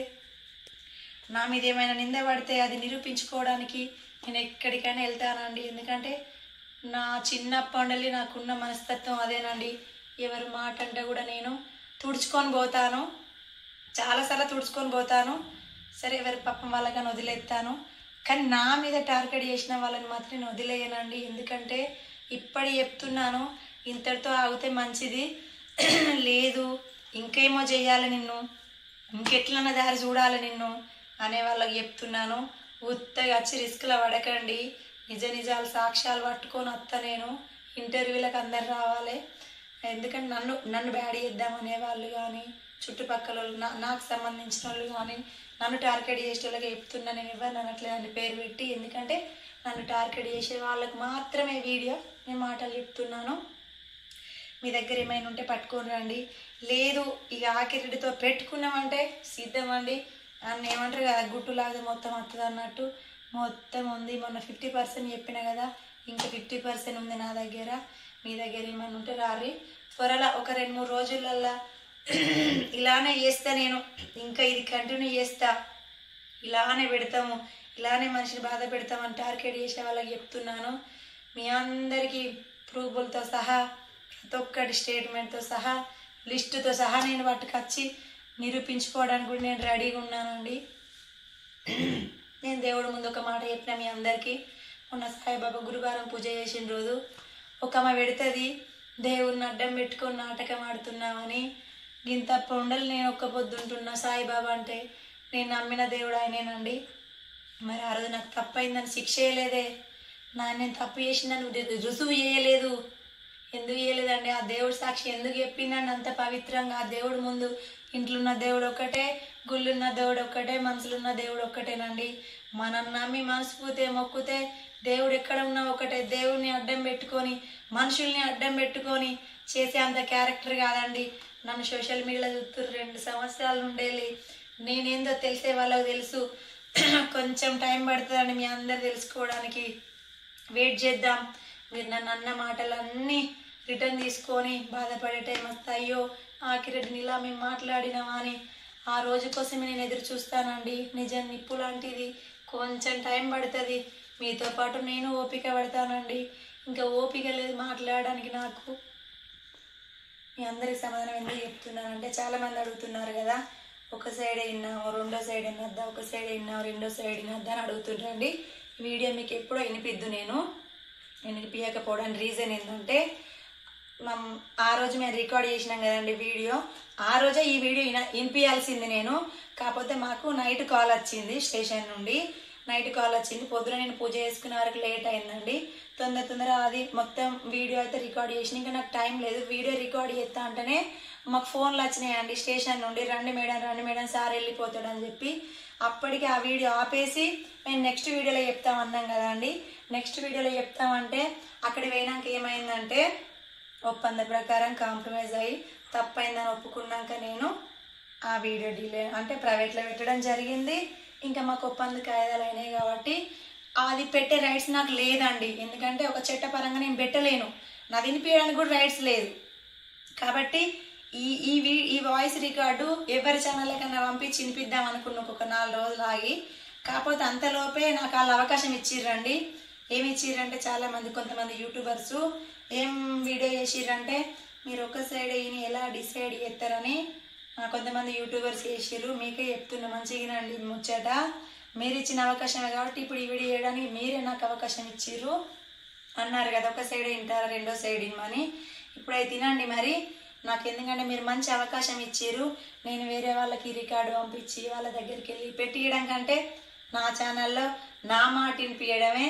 నా మీద ఏమైనా నింద పడితే అది నిరూపించుకోవడానికి నేను ఎక్కడికైనా వెళ్తానండి. ఎందుకంటే నా చిన్నప్పటి నాకున్న మనస్తత్వం అదేనండి. ఎవరు మాట అంటే కూడా నేను తుడుచుకొని పోతాను, చాలాసార్లు తుడుచుకొని పోతాను. సరే ఎవరి పాపం వాళ్ళకని వదిలేస్తాను, కానీ నా మీద టార్గెట్ చేసిన వాళ్ళని మాత్రం నేను వదిలేయనండి. ఎందుకంటే ఇప్పటి చెప్తున్నాను, ఇంతటితో ఆగితే మంచిది లేదు, ఇంకేమో చేయాలి నిన్ను, ఇంకెట్లన్నా దారి చూడాలి నిన్ను అనే వాళ్ళకి చెప్తున్నాను. ఉత్తగా వచ్చి రిస్క్లో పడకండి. నిజాలు సాక్ష్యాలు పట్టుకొని వస్తా నేను. ఇంటర్వ్యూలకు అందరు రావాలి. ఎందుకంటే నన్ను బ్యాడ్ చేద్దామనే వాళ్ళు కానీ, చుట్టుపక్కల వాళ్ళు, నాకు సంబంధించిన వాళ్ళు కానీ, నన్ను టార్గెట్ చేసే వాళ్ళకి చెప్తున్నా. నేను ఎవరిని అనట్లేదని పేరు పెట్టి, ఎందుకంటే నన్ను టార్గెట్ చేసే వాళ్ళకి మాత్రమే వీడియో నేను మాటలు చెప్తున్నాను. మీ దగ్గర ఏమైనా ఉంటే పట్టుకొని రండి. లేదు ఇక ఆకిరెడ్డితో పెట్టుకున్నామంటే సిద్ధమండి. అన్న ఏమంటారు కదా, గుట్టులాగా మొత్తం వస్తుంది అన్నట్టు మొత్తం ఉంది. మొన్న 50% చెప్పిన కదా, ఇంకా 50% ఉంది నా దగ్గర. మీ దగ్గర ఏమైనా ఉంటే రారి. త్వరలో ఒక 2-3 రోజులల్లా ఇలానే చేస్తా నేను. ఇంకా ఇది కంటిన్యూ చేస్తా, ఇలానే పెడతాము, ఇలానే మనిషిని బాధ పెడతామని టార్గెట్ చేసే వాళ్ళకి చెప్తున్నాను. మీ అందరికీ ప్రూఫ్లతో సహా ప్రతి ఒక్కటి స్టేట్మెంట్తో సహా లిస్టుతో సహా నేను పట్టుకొచ్చి నిరూపించుకోవడానికి కూడా నేను రెడీగా ఉన్నానండి. నేను దేవుడి ముందు ఒక మాట చెప్పిన మీ అందరికీ, మొన్న సాయిబాబా గురువారం పూజ చేసిన రోజు ఒక అమ్మ పెడుతుంది దేవుడిని అడ్డం పెట్టుకొని నాటకం ఆడుతున్నామని, గింత పొండలు నేను ఒక్క పొద్దుంటున్నా సాయిబాబా అంటే నేను నమ్మిన దేవుడు ఆయనేనండి. మరి ఆ రోజు నాకు తప్పు అయిందని శిక్ష చేయలేదే, నేను తప్పు చేసిందని రుజువు చేయలేదు. ఎందుకు చేయలేదండి? ఆ దేవుడు సాక్షి ఎందుకు చెప్పిందండి అంత పవిత్రంగా? ఆ దేవుడు ముందు ఇంట్లో ఉన్న దేవుడు ఒక్కటే, గుళ్ళున్న దేవుడు ఒక్కటే, మనసులున్న దేవుడు ఒక్కటేనండి. మనం నమ్మి మనస్ఫూర్తి మొక్కితే దేవుడు ఎక్కడ ఉన్నా ఒకటే. దేవుడిని అడ్డం పెట్టుకొని మనుషుల్ని అడ్డం పెట్టుకొని చేసే అంత క్యారెక్టర్ కాదండి. నన్ను సోషల్ మీడియాలో చూస్తున్నారు 2 సంవత్సరాల నుండేళ్ళి నేనేందో తెలిసే వాళ్ళకు తెలుసు. కొంచెం టైం పడుతుందండి మీ అందరు తెలుసుకోవడానికి. వెయిట్ చేద్దాం. మీరు నన్ను అన్న మాటలన్నీ రిటర్న్ తీసుకొని బాధపడే టైం వస్తే అయ్యో ఆఖిరెడ్డిని ఇలా మేము మాట్లాడినామా అని ఆ రోజు కోసమే నేను ఎదురు చూస్తానండి. నిజం నిప్పు లాంటిది, కొంచెం టైం పడుతుంది. మీతో పాటు నేను ఓపిక పడతానండి. ఇంకా ఓపిక లేదు మాట్లాడడానికి నాకు. మీ అందరికి సమాధానం ఎందుకు చెప్తున్నానంటే చాలామంది అడుగుతున్నారు కదా, ఒక సైడ్ విన్నాము, రెండో సైడ్ వినద్దా, ఒక సైడ్ విన్నాము, రెండో సైడ్ వినద్దా అని అడుగుతుంటారండి. ఈ వీడియో మీకు ఎప్పుడో వినిపిద్దు. నేను వినిపించకపోవడానికి రీజన్ ఏంటంటే, ఆ రోజు మేము రికార్డ్ చేసినాం కదండి వీడియో, ఆ రోజే ఈ వీడియో వినిపించాల్సింది నేను. కాకపోతే మాకు నైట్ కాల్ వచ్చింది, స్టేషన్ నుండి నైట్ కాల్ వచ్చింది. పొద్దున నేను పూజ చేసుకునే వరకు లేట్ అయిందండి. తొందర అది మొత్తం వీడియో అయితే రికార్డ్ చేసిన. ఇంకా నాకు టైం లేదు. వీడియో రికార్డ్ చేస్తా అంటేనే మాకు ఫోన్లు వచ్చినాయండి స్టేషన్ నుండి, రండి మేడం సార్ వెళ్ళిపోతాడని చెప్పి. అప్పటికి ఆ వీడియో ఆపేసి మేము నెక్స్ట్ వీడియోలో చెప్తామన్నాం కదా అండి. నెక్స్ట్ వీడియోలో చెప్తామంటే అక్కడికి పోయినాక ఏమైందంటే, ఒప్పంద ప్రకారం కాంప్రమైజ్ అయ్యి తప్పైందని ఒప్పుకున్నాక నేను ఆ వీడియో డిలే అంటే ప్రైవేట్లో పెట్టడం జరిగింది. ఇంకా మాకు ఒప్పంద కాయిదాలు అయినాయి కాబట్టి అది పెట్టే రైట్స్ నాకు లేదండి. ఎందుకంటే ఒక చట్టపరంగా నేను పెట్టలేను, నా వినిపించడానికి కూడా రైట్స్ లేదు. కాబట్టి ఈ వాయిస్ రికార్డు ఎవరి ఛానల్ కన్నా పంపించి వినిపిద్దాం అనుకున్న ఒక 4 రోజులు ఆగి, కాకపోతే అంతలోపే నాకు వాళ్ళు అవకాశం ఇచ్చిర్రండి. ఏమి ఇచ్చిర్రంటే చాలామంది కొంతమంది యూట్యూబర్స్ ఏం వీడియో చేసిర్రంటే, మీరు ఒక సైడ్ ఈయన ఎలా డిసైడ్ చేస్తారని కొంతమంది యూట్యూబర్స్ చేసిర్రు. మీకే చెప్తున్నా మంచిగానండి ముచ్చట. మీరు ఇచ్చిన అవకాశమే కాబట్టి ఇప్పుడు ఈ వీడియో చేయడానికి మీరే నాకు అవకాశం ఇచ్చిర్రు అన్నారు కదా, ఒక సైడ్ వింటారా రెండో సైడ్ వినమని. ఇప్పుడైతే తినండి మరి. నాకు ఎందుకంటే మీరు మంచి అవకాశం ఇచ్చిర్రు. నేను వేరే వాళ్ళకి రికార్డు పంపించి వాళ్ళ దగ్గరికి వెళ్ళి పెట్టియడం కంటే నా ఛానల్లో నా మాట వినిపించడమే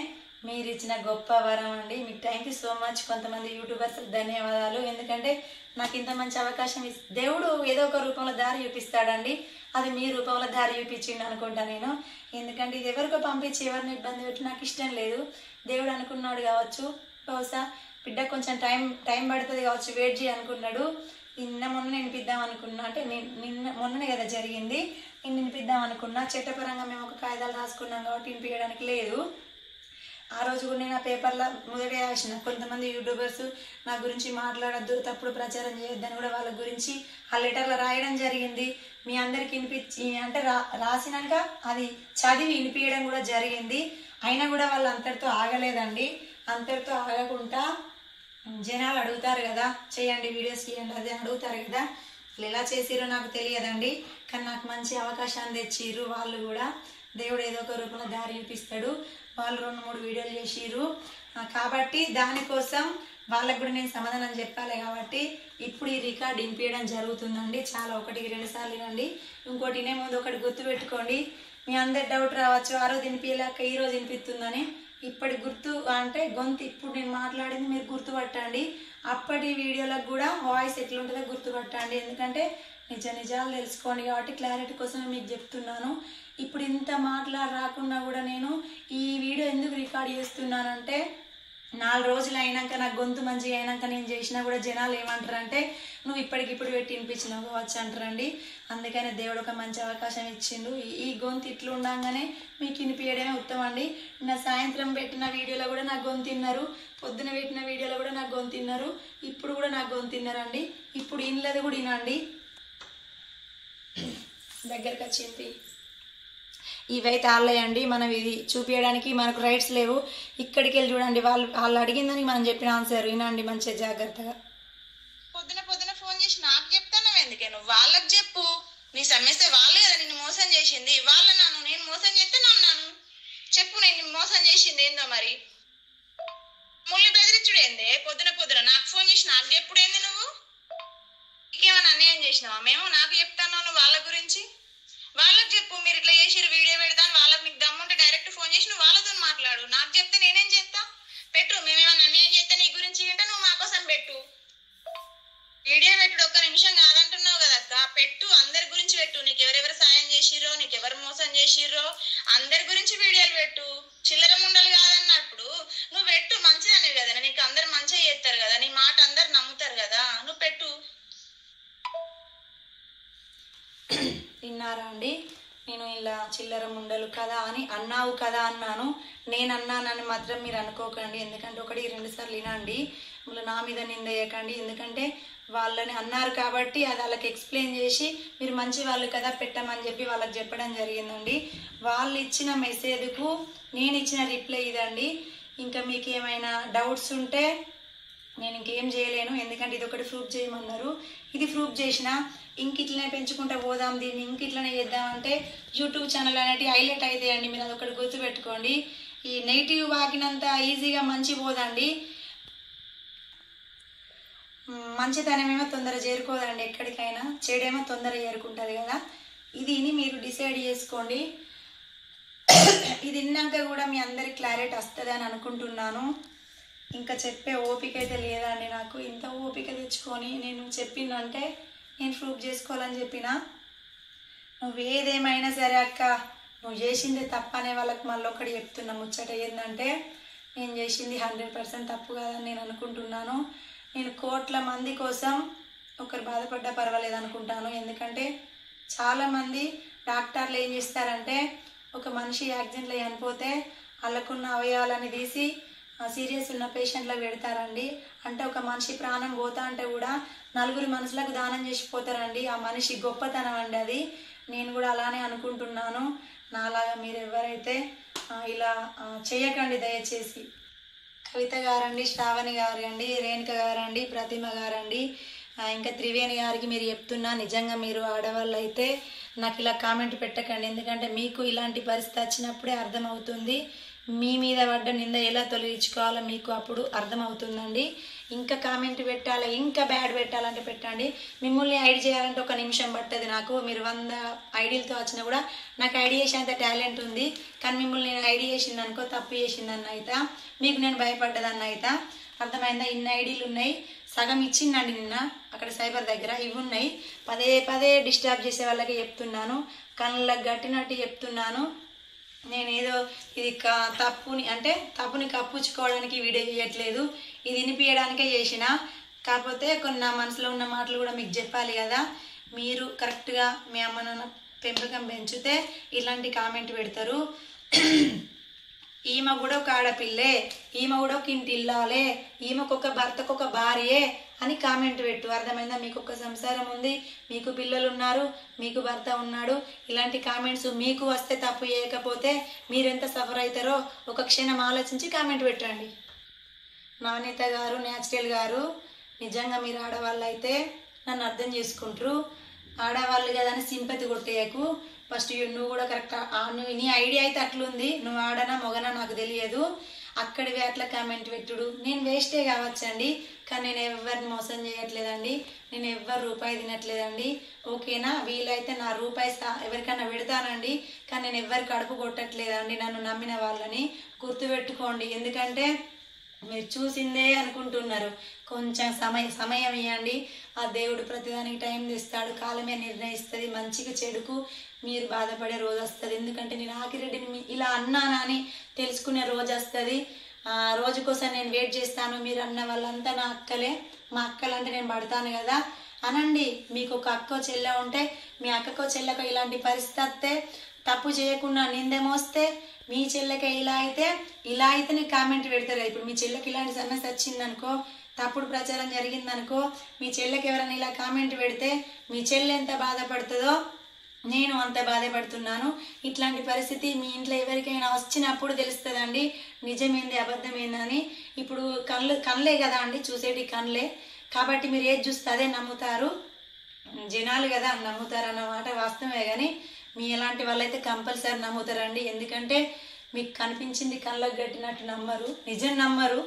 మీరు ఇచ్చిన గొప్ప వరం అండి. మీకు థ్యాంక్ యూ సో మచ్. కొంతమంది యూట్యూబర్స్ ధన్యవాదాలు. ఎందుకంటే నాకు ఇంత మంచి అవకాశం దేవుడు ఏదో ఒక రూపంలో దారి చూపిస్తాడండి. అది మీ రూపంలో దారి చూపించిండు అనుకుంటా నేను. ఎందుకంటే ఇది ఎవరికో పంపించి ఎవరిని ఇబ్బంది పెట్టి నాకు ఇష్టం లేదు. దేవుడు అనుకున్నాడు కావచ్చు, బహుశా బిడ్డ కొంచెం టైం పడుతుంది కావచ్చు, వెయిట్ చేయి అనుకున్నాడు. మొన్న వినిపిద్దాం అనుకున్నా, అంటే మొన్ననే కదా జరిగింది, నేను వినిపిద్దాం అనుకున్నా. చట్టపరంగా మేము ఒక కాయిదాలు రాసుకున్నాం కాబట్టి వినిపించడానికి లేదు. ఆ రోజు కూడా నేను ఆ పేపర్లో మొదటే రాసిన, కొంతమంది యూట్యూబర్స్ నా గురించి మాట్లాడద్దు, తప్పుడు ప్రచారం చేయొద్దని కూడా వాళ్ళ గురించి ఆ లెటర్లో రాయడం జరిగింది. మీ అందరికి వినిపించి అంటే రాసినాక అది చదివి వినిపించడం కూడా జరిగింది. అయినా కూడా వాళ్ళు అంతటితో ఆగలేదండి. అంతటితో ఆగకుండా జనాలు అడుగుతారు కదా, చేయండి వీడియోస్ చేయండి అదే అడుగుతారు కదా, వాళ్ళు ఎలా చేసిరో నాకు తెలియదండి. కానీ నాకు మంచి అవకాశాన్ని తెచ్చిర్రు వాళ్ళు కూడా. దేవుడు ఏదో ఒక రూపంలో దారి చూపిస్తాడు. వాళ్ళు 2-3 వీడియోలు చేసిర్రు కాబట్టి దానికోసం వాళ్ళకు కూడా నేను సమాధానం చెప్పాలి కాబట్టి ఇప్పుడు ఈ రికార్డ్ వినిపించడం జరుగుతుందండి. చాలా 1-2 సార్లు వినండి. ఇంకోటి వినే ముందు ఒకటి గుర్తుపెట్టుకోండి. మీ అందరి డౌట్ రావచ్చు, ఆ రోజు వినిపించలేక ఈ రోజు వినిపిస్తుందని. ఇప్పటి గుర్తు అంటే గొంతు ఇప్పుడు నేను మాట్లాడింది మీరు గుర్తుపట్టండి. అప్పటి వీడియోలకు కూడా వాయిస్ ఎట్లుంటుందో గుర్తుపట్టండి. ఎందుకంటే నిజాలు తెలుసుకోండి కాబట్టి క్లారిటీ కోసమే మీకు చెప్తున్నాను. ఇప్పుడు ఇంత రాకుండా కూడా నేను ఈ వీడియో ఎందుకు రికార్డ్ చేస్తున్నానంటే, 4 రోజులు అయినాక నాకు గొంతు మంచిగా అయినాక నేను చేసినా కూడా జనాలు ఏమంటారంటే, నువ్వు ఇప్పటికిప్పుడు పెట్టి వినిపించినావు కావచ్చు అంటారండి. అందుకనే దేవుడు ఒక మంచి అవకాశం ఇచ్చిండు. ఈ గొంతు ఇట్లు ఉండగానే మీకు వినిపించడమే ఉత్తమం అండి. నా సాయంత్రం పెట్టిన వీడియోలో కూడా నాకు గొంతు తిన్నారు, పొద్దున పెట్టిన వీడియోలో కూడా నాకు గొంతు తిన్నారు, ఇప్పుడు కూడా నాకు గొంతు తిన్నారండి. ఇప్పుడు ఇన్లేదు కూడా వినండి. దగ్గరకు వచ్చింది ఇవైతే ఆళ్ళయండి. మనం ఇది చూపించడానికి మనకు రైట్స్ లేవు. ఇక్కడికి వెళ్ళి చూడండి, వాళ్ళు అడిగిందని మనం చెప్పిన ఆన్సర్ వినండి మంచిగా జాగ్రత్తగా. నీ సమ్మేస్తే వాళ్ళే కదా నిన్ను మోసం చేసింది. వాళ్ళ నన్ను నేను మోసం చేస్తే నన్ను చెప్పు, నేను మోసం చేసింది ఏందో మరి. ముళ్ళు బెదిరించుడు ఏందే పొద్దున పొద్దున? నాకు ఫోన్ చేసి నాకు చెప్పుడేంది? నువ్వు నీకేమైనా అన్యాయం చేసినావా? మేము నాకు చెప్తాను నువ్వు వాళ్ళ గురించి. వాళ్ళకి చెప్పు, మీరు ఇట్లా చేసిరు వీడియో పెడతాను. వాళ్ళకి నీకు దమ్ముంటే డైరెక్ట్ ఫోన్ చేసి నువ్వు వాళ్ళతో మాట్లాడు. నాకు చెప్తే నేనేం చేస్తా? పెట్టు, మేమేమన్నా అన్యాయం చేస్తే నీ గురించి అంటే నువ్వు మా కోసం పెట్టు. వీడియో పెట్టుడు ఒక్క నిమిషం కాదంటున్నావు కదా అక్క, పెట్టు, అందరి గురించి పెట్టు. నీకు ఎవరెవరు సాయం చేసిరో, నీకు ఎవరు మోసం చేసిరో అందరి గురించి వీడియోలు పెట్టు. చిల్లర ముండలు కాదన్నప్పుడు నువ్వు పెట్టు. మంచిదనే కదా, నీకు అందరు మంచిగా చేస్తారు కదా, నీ మాట అందరు నమ్ముతారు కదా, నువ్వు పెట్టు. విన్నారా అండి? నేను ఇలా చిల్లర ముండలు కదా అని అన్నావు కదా అన్నాను. నేను అన్నానని మాత్రం మీరు అనుకోకండి. ఎందుకంటే 1-2 సార్లు వినండి, మళ్ళీ నా మీద నింద వేయకండి. ఎందుకంటే వాళ్ళని అన్నారు కాబట్టి అది వాళ్ళకి ఎక్స్ప్లెయిన్ చేసి మీరు మంచి వాళ్ళు కదా పెట్టమని చెప్పి వాళ్ళకి చెప్పడం జరిగిందండి. వాళ్ళు ఇచ్చిన మెసేజ్కు నేను ఇచ్చిన రిప్లై ఇదండి. ఇంకా మీకు ఏమైనా డౌట్స్ ఉంటే నేను ఇంకేం చేయలేను. ఎందుకంటే ఇది ఒకటి ప్రూఫ్ చేయమన్నారు, ఇది ప్రూఫ్ చేసిన ఇంక ఇట్లనే పెంచుకుంటూ పోదాం, దీన్ని ఇంక ఇట్లనే చేద్దామంటే యూట్యూబ్ ఛానల్ అనేవి హైలైట్ అవుతాయండి. మీరు అదొకటి గుర్తుపెట్టుకోండి. ఈ నెగిటివ్ వాకినంత ఈజీగా మంచి పోదండి, మంచితనమేమో తొందర చేరుకోదండి. ఎక్కడికైనా చెడేమో తొందర చేరుకుంటుంది కదా. ఇది మీరు డిసైడ్ చేసుకోండి. ఇది విన్నాక కూడా మీ అందరికి క్లారిటీ వస్తుంది అని అనుకుంటున్నాను. ఇంకా చెప్పే ఓపిక అయితే లేదండి నాకు. ఇంత ఓపిక తెచ్చుకొని నేను చెప్పిందంటే నేను ప్రూఫ్ చేసుకోవాలని చెప్పిన. నువ్వు ఏదేమైనా సరే అక్క, నువ్వు చేసింది తప్పు అనే వాళ్ళకి మళ్ళీ ఒకటి చెప్తున్నా ముచ్చట ఏంటంటే, నేను చేసింది 100% తప్పు కాదని నేను అనుకుంటున్నాను. నేను కోట్ల మంది కోసం ఒకరు బాధపడ్డా పర్వాలేదు అనుకుంటాను. ఎందుకంటే చాలామంది డాక్టర్లు ఏం చేస్తారంటే, ఒక మనిషి యాక్సిడెంట్లో చనిపోతే వాళ్ళకున్న అవయవాలని తీసి సీరియస్ ఉన్న పేషెంట్లకు పెడతారండి. అంటే ఒక మనిషి ప్రాణం పోతా అంటే కూడా 4 మనసులకు దానం చేసిపోతారండి. ఆ మనిషి గొప్పతనం అండి అది. నేను కూడా అలానే అనుకుంటున్నాను. నాలాగా మీరు ఎవరైతే ఇలా చేయకండి దయచేసి. కవిత గారండి, శ్రావణి గారండి, రేణుక గారండి, ప్రతిమ గారండి, ఇంకా త్రివేణి గారికి మీరు చెప్తున్నా, నిజంగా మీరు ఆడవాళ్ళు అయితే నాకు ఇలా కామెంట్ పెట్టకండి. ఎందుకంటే మీకు ఇలాంటి పరిస్థితి వచ్చినప్పుడే అర్థమవుతుంది మీ మీద పడ్డ నింద ఎలా తొలగించుకోవాలో మీకు అప్పుడు అర్థమవుతుందండి. ఇంకా కామెంట్ పెట్టాలి, ఇంకా బ్యాడ్ పెట్టాలంటే పెట్టండి. మిమ్మల్ని ఐడి చేయాలంటే 1 నిమిషం పట్టదు నాకు. మీరు 100 ఐడీలతో వచ్చినా కూడా నాకు ఐడి చేసేంత టాలెంట్ ఉంది. కానీ మిమ్మల్ని నేను ఐడి చేసింది అనుకో, తప్పు చేసిందన్న అయితే మీకు నేను భయపడ్డదన్న అయితే అర్థమైందా? ఇన్ని ఐడీలు ఉన్నాయి, సగం ఇచ్చిందండి నిన్న అక్కడ సైబర్ దగ్గర. ఇవి ఉన్నాయి, పదే డిస్టర్బ్ చేసే వాళ్ళకి చెప్తున్నాను, కళ్ళకు గట్టినట్టు చెప్తున్నాను. నేనేదో ఇది తప్పుని కప్పుచ్చుకోవడానికి వీడియో చేయట్లేదు, ఇది వినిపించడానికే చేసిన. కాకపోతే కొన్ని నా మనసులో ఉన్న మాటలు కూడా మీకు చెప్పాలి కదా. మీరు కరెక్ట్గా మీ అమ్మ నాన్న పెంపకం పెంచితే ఇలాంటి కామెంట్ పెడతారు. ఈమె కూడా ఒక ఆడపిల్లే, ఈమె కూడా ఒక ఇంటి ఇల్లాలే, ఈమెకొక భర్తకొక భార్యే అని కామెంట్ పెట్టు. అర్థమైందా? మీకు ఒక సంసారం ఉంది, మీకు పిల్లలు ఉన్నారు, మీకు భర్త ఉన్నాడు. ఇలాంటి కామెంట్స్ మీకు వస్తే తప్పు చేయకపోతే మీరెంత సఫర్ అవుతారో ఒక క్షణం ఆలోచించి కామెంట్ పెట్టండి. నవనీత గారు, న్యాచురల్ గారు, నిజంగా మీరు ఆడవాళ్ళు అయితే నన్ను అర్థం చేసుకుంటారు. ఆడవాళ్ళు కదా అని సింపతి కొట్టేయకు. ఫస్ట్ నువ్వు కూడా కరెక్ట్, నీ ఐడియా అయితే అట్లుంది, నువ్వు ఆడనా మొగనా నాకు తెలియదు. అక్కడివి అట్లా కామెంట్ పెట్టుడు నేను వేస్టే కావచ్చండి. కానీ నేను ఎవరిని మోసం చేయట్లేదండి, నేను ఎవరు రూపాయి తినట్లేదండి. ఓకేనా? వీలైతే నా రూపాయి ఎవరికైనా పెడతానండి, కానీ నేను ఎవరికి కడుపు కొట్టట్లేదండి. నన్ను నమ్మిన వాళ్ళని గుర్తుపెట్టుకోండి. ఎందుకంటే మీరు చూసిందే అనుకుంటున్నారు. కొంచెం సమయం ఇవ్వండి. ఆ దేవుడు ప్రతిదానికి టైం తెస్తాడు, కాలమే నిర్ణయిస్తుంది. మంచిగా చెడుకు మీరు బాధపడే రోజు వస్తుంది. ఎందుకంటే నేను ఆకిరెడ్డిని ఇలా అన్నానా అని తెలుసుకునే రోజు వస్తుంది. రోజు కోసం నేను వెయిట్ చేస్తాను. మీరు అన్న వాళ్ళంతా నా అక్కలే, మా అక్కలంటే నేను పడతాను కదా అనండి. మీకు ఒక అక్కో చెల్లె ఉంటే మీ అక్కకో చెల్లెకో ఇలాంటి పరిస్థితి వస్తే, తప్పు చేయకుండా నింద మోస్తే, మీ చెల్లెకి ఇలా అయితే నీకు కామెంట్ పెడతారు. ఇప్పుడు మీ చెల్లెకి ఇలాంటి సమస్య వచ్చిందనుకో, తప్పుడు ప్రచారం జరిగిందనుకో, మీ చెల్లెకి ఎవరైనా ఇలా కామెంట్ పెడితే మీ చెల్లె ఎంత బాధపడుతుందో నేను అంత బాధపడుతున్నాను. ఇట్లాంటి పరిస్థితి మీ ఇంట్లో ఎవరికైనా వచ్చినప్పుడు తెలుస్తుందండి నిజమేంది అబద్ధమేందని. ఇప్పుడు కళ్ళే కదా అండి చూసేటి, కళ్ళే. కాబట్టి మీరు ఏది చూస్తే అదే నమ్ముతారు. జనాలు కదా నమ్ముతారన్న మాట వాస్తవమే, కానీ మీ ఎలాంటి వాళ్ళైతే కంపల్సరీ నమ్ముతారండి. ఎందుకంటే మీకు కనిపించింది కళ్ళకు కట్టినట్టు నమ్మరు, నిజం నమ్మరు.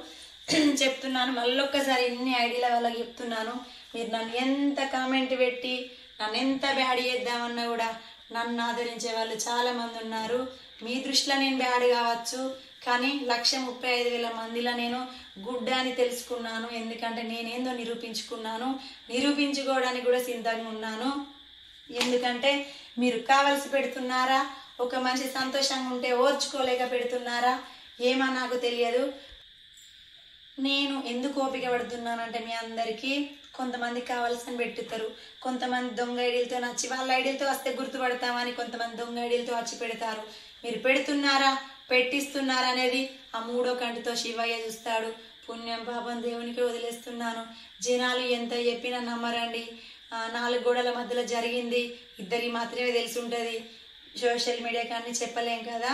చెప్తున్నాను మళ్ళొక్కసారి ఇన్ని ఐడియాల వాళ్ళకి చెప్తున్నాను. మీరు నన్ను ఎంత కామెంట్ పెట్టి నన్ను ఎంత బ్యాడ్ చేద్దామన్నా కూడా నన్ను ఆదరించే వాళ్ళు చాలామంది ఉన్నారు. మీ దృష్టిలో నేను బ్యాడ్ కావచ్చు, కానీ 1,35,000 మందిలో నేను గుడ్ అని తెలుసుకున్నాను. ఎందుకంటే నేనేందో నిరూపించుకున్నాను, నిరూపించుకోవడానికి కూడా సిద్ధంగా ఉన్నాను. ఎందుకంటే మీరు కావలసి పెడుతున్నారా, ఒక మనిషి సంతోషంగా ఉంటే ఓర్చుకోలేక పెడుతున్నారా ఏమో నాకు తెలియదు. నేను ఎందుకు ఓపిక పడుతున్నానంటే మీ అందరికీ కొంతమంది కావాల్సిన పెట్టుతారు, కొంతమంది దొంగ ఐడీలతో నచ్చి వాళ్ళ ఐడీలతో వస్తే గుర్తుపడతామని కొంతమంది దొంగ ఐడీలతో వచ్చి పెడతారు. మీరు పెడుతున్నారా పెట్టిస్తున్నారా అనేది ఆ మూడో కంటితో శివయ్య చూస్తాడు. పుణ్యం పాపం దేవునికి వదిలేస్తున్నాను. జనాలు ఎంత చెప్పినా నమ్మరండి. 4 గోడల మధ్యలో జరిగింది ఇద్దరికి మాత్రమే తెలిసి ఉంటుంది. సోషల్ మీడియాకి అన్ని చెప్పలేం కదా.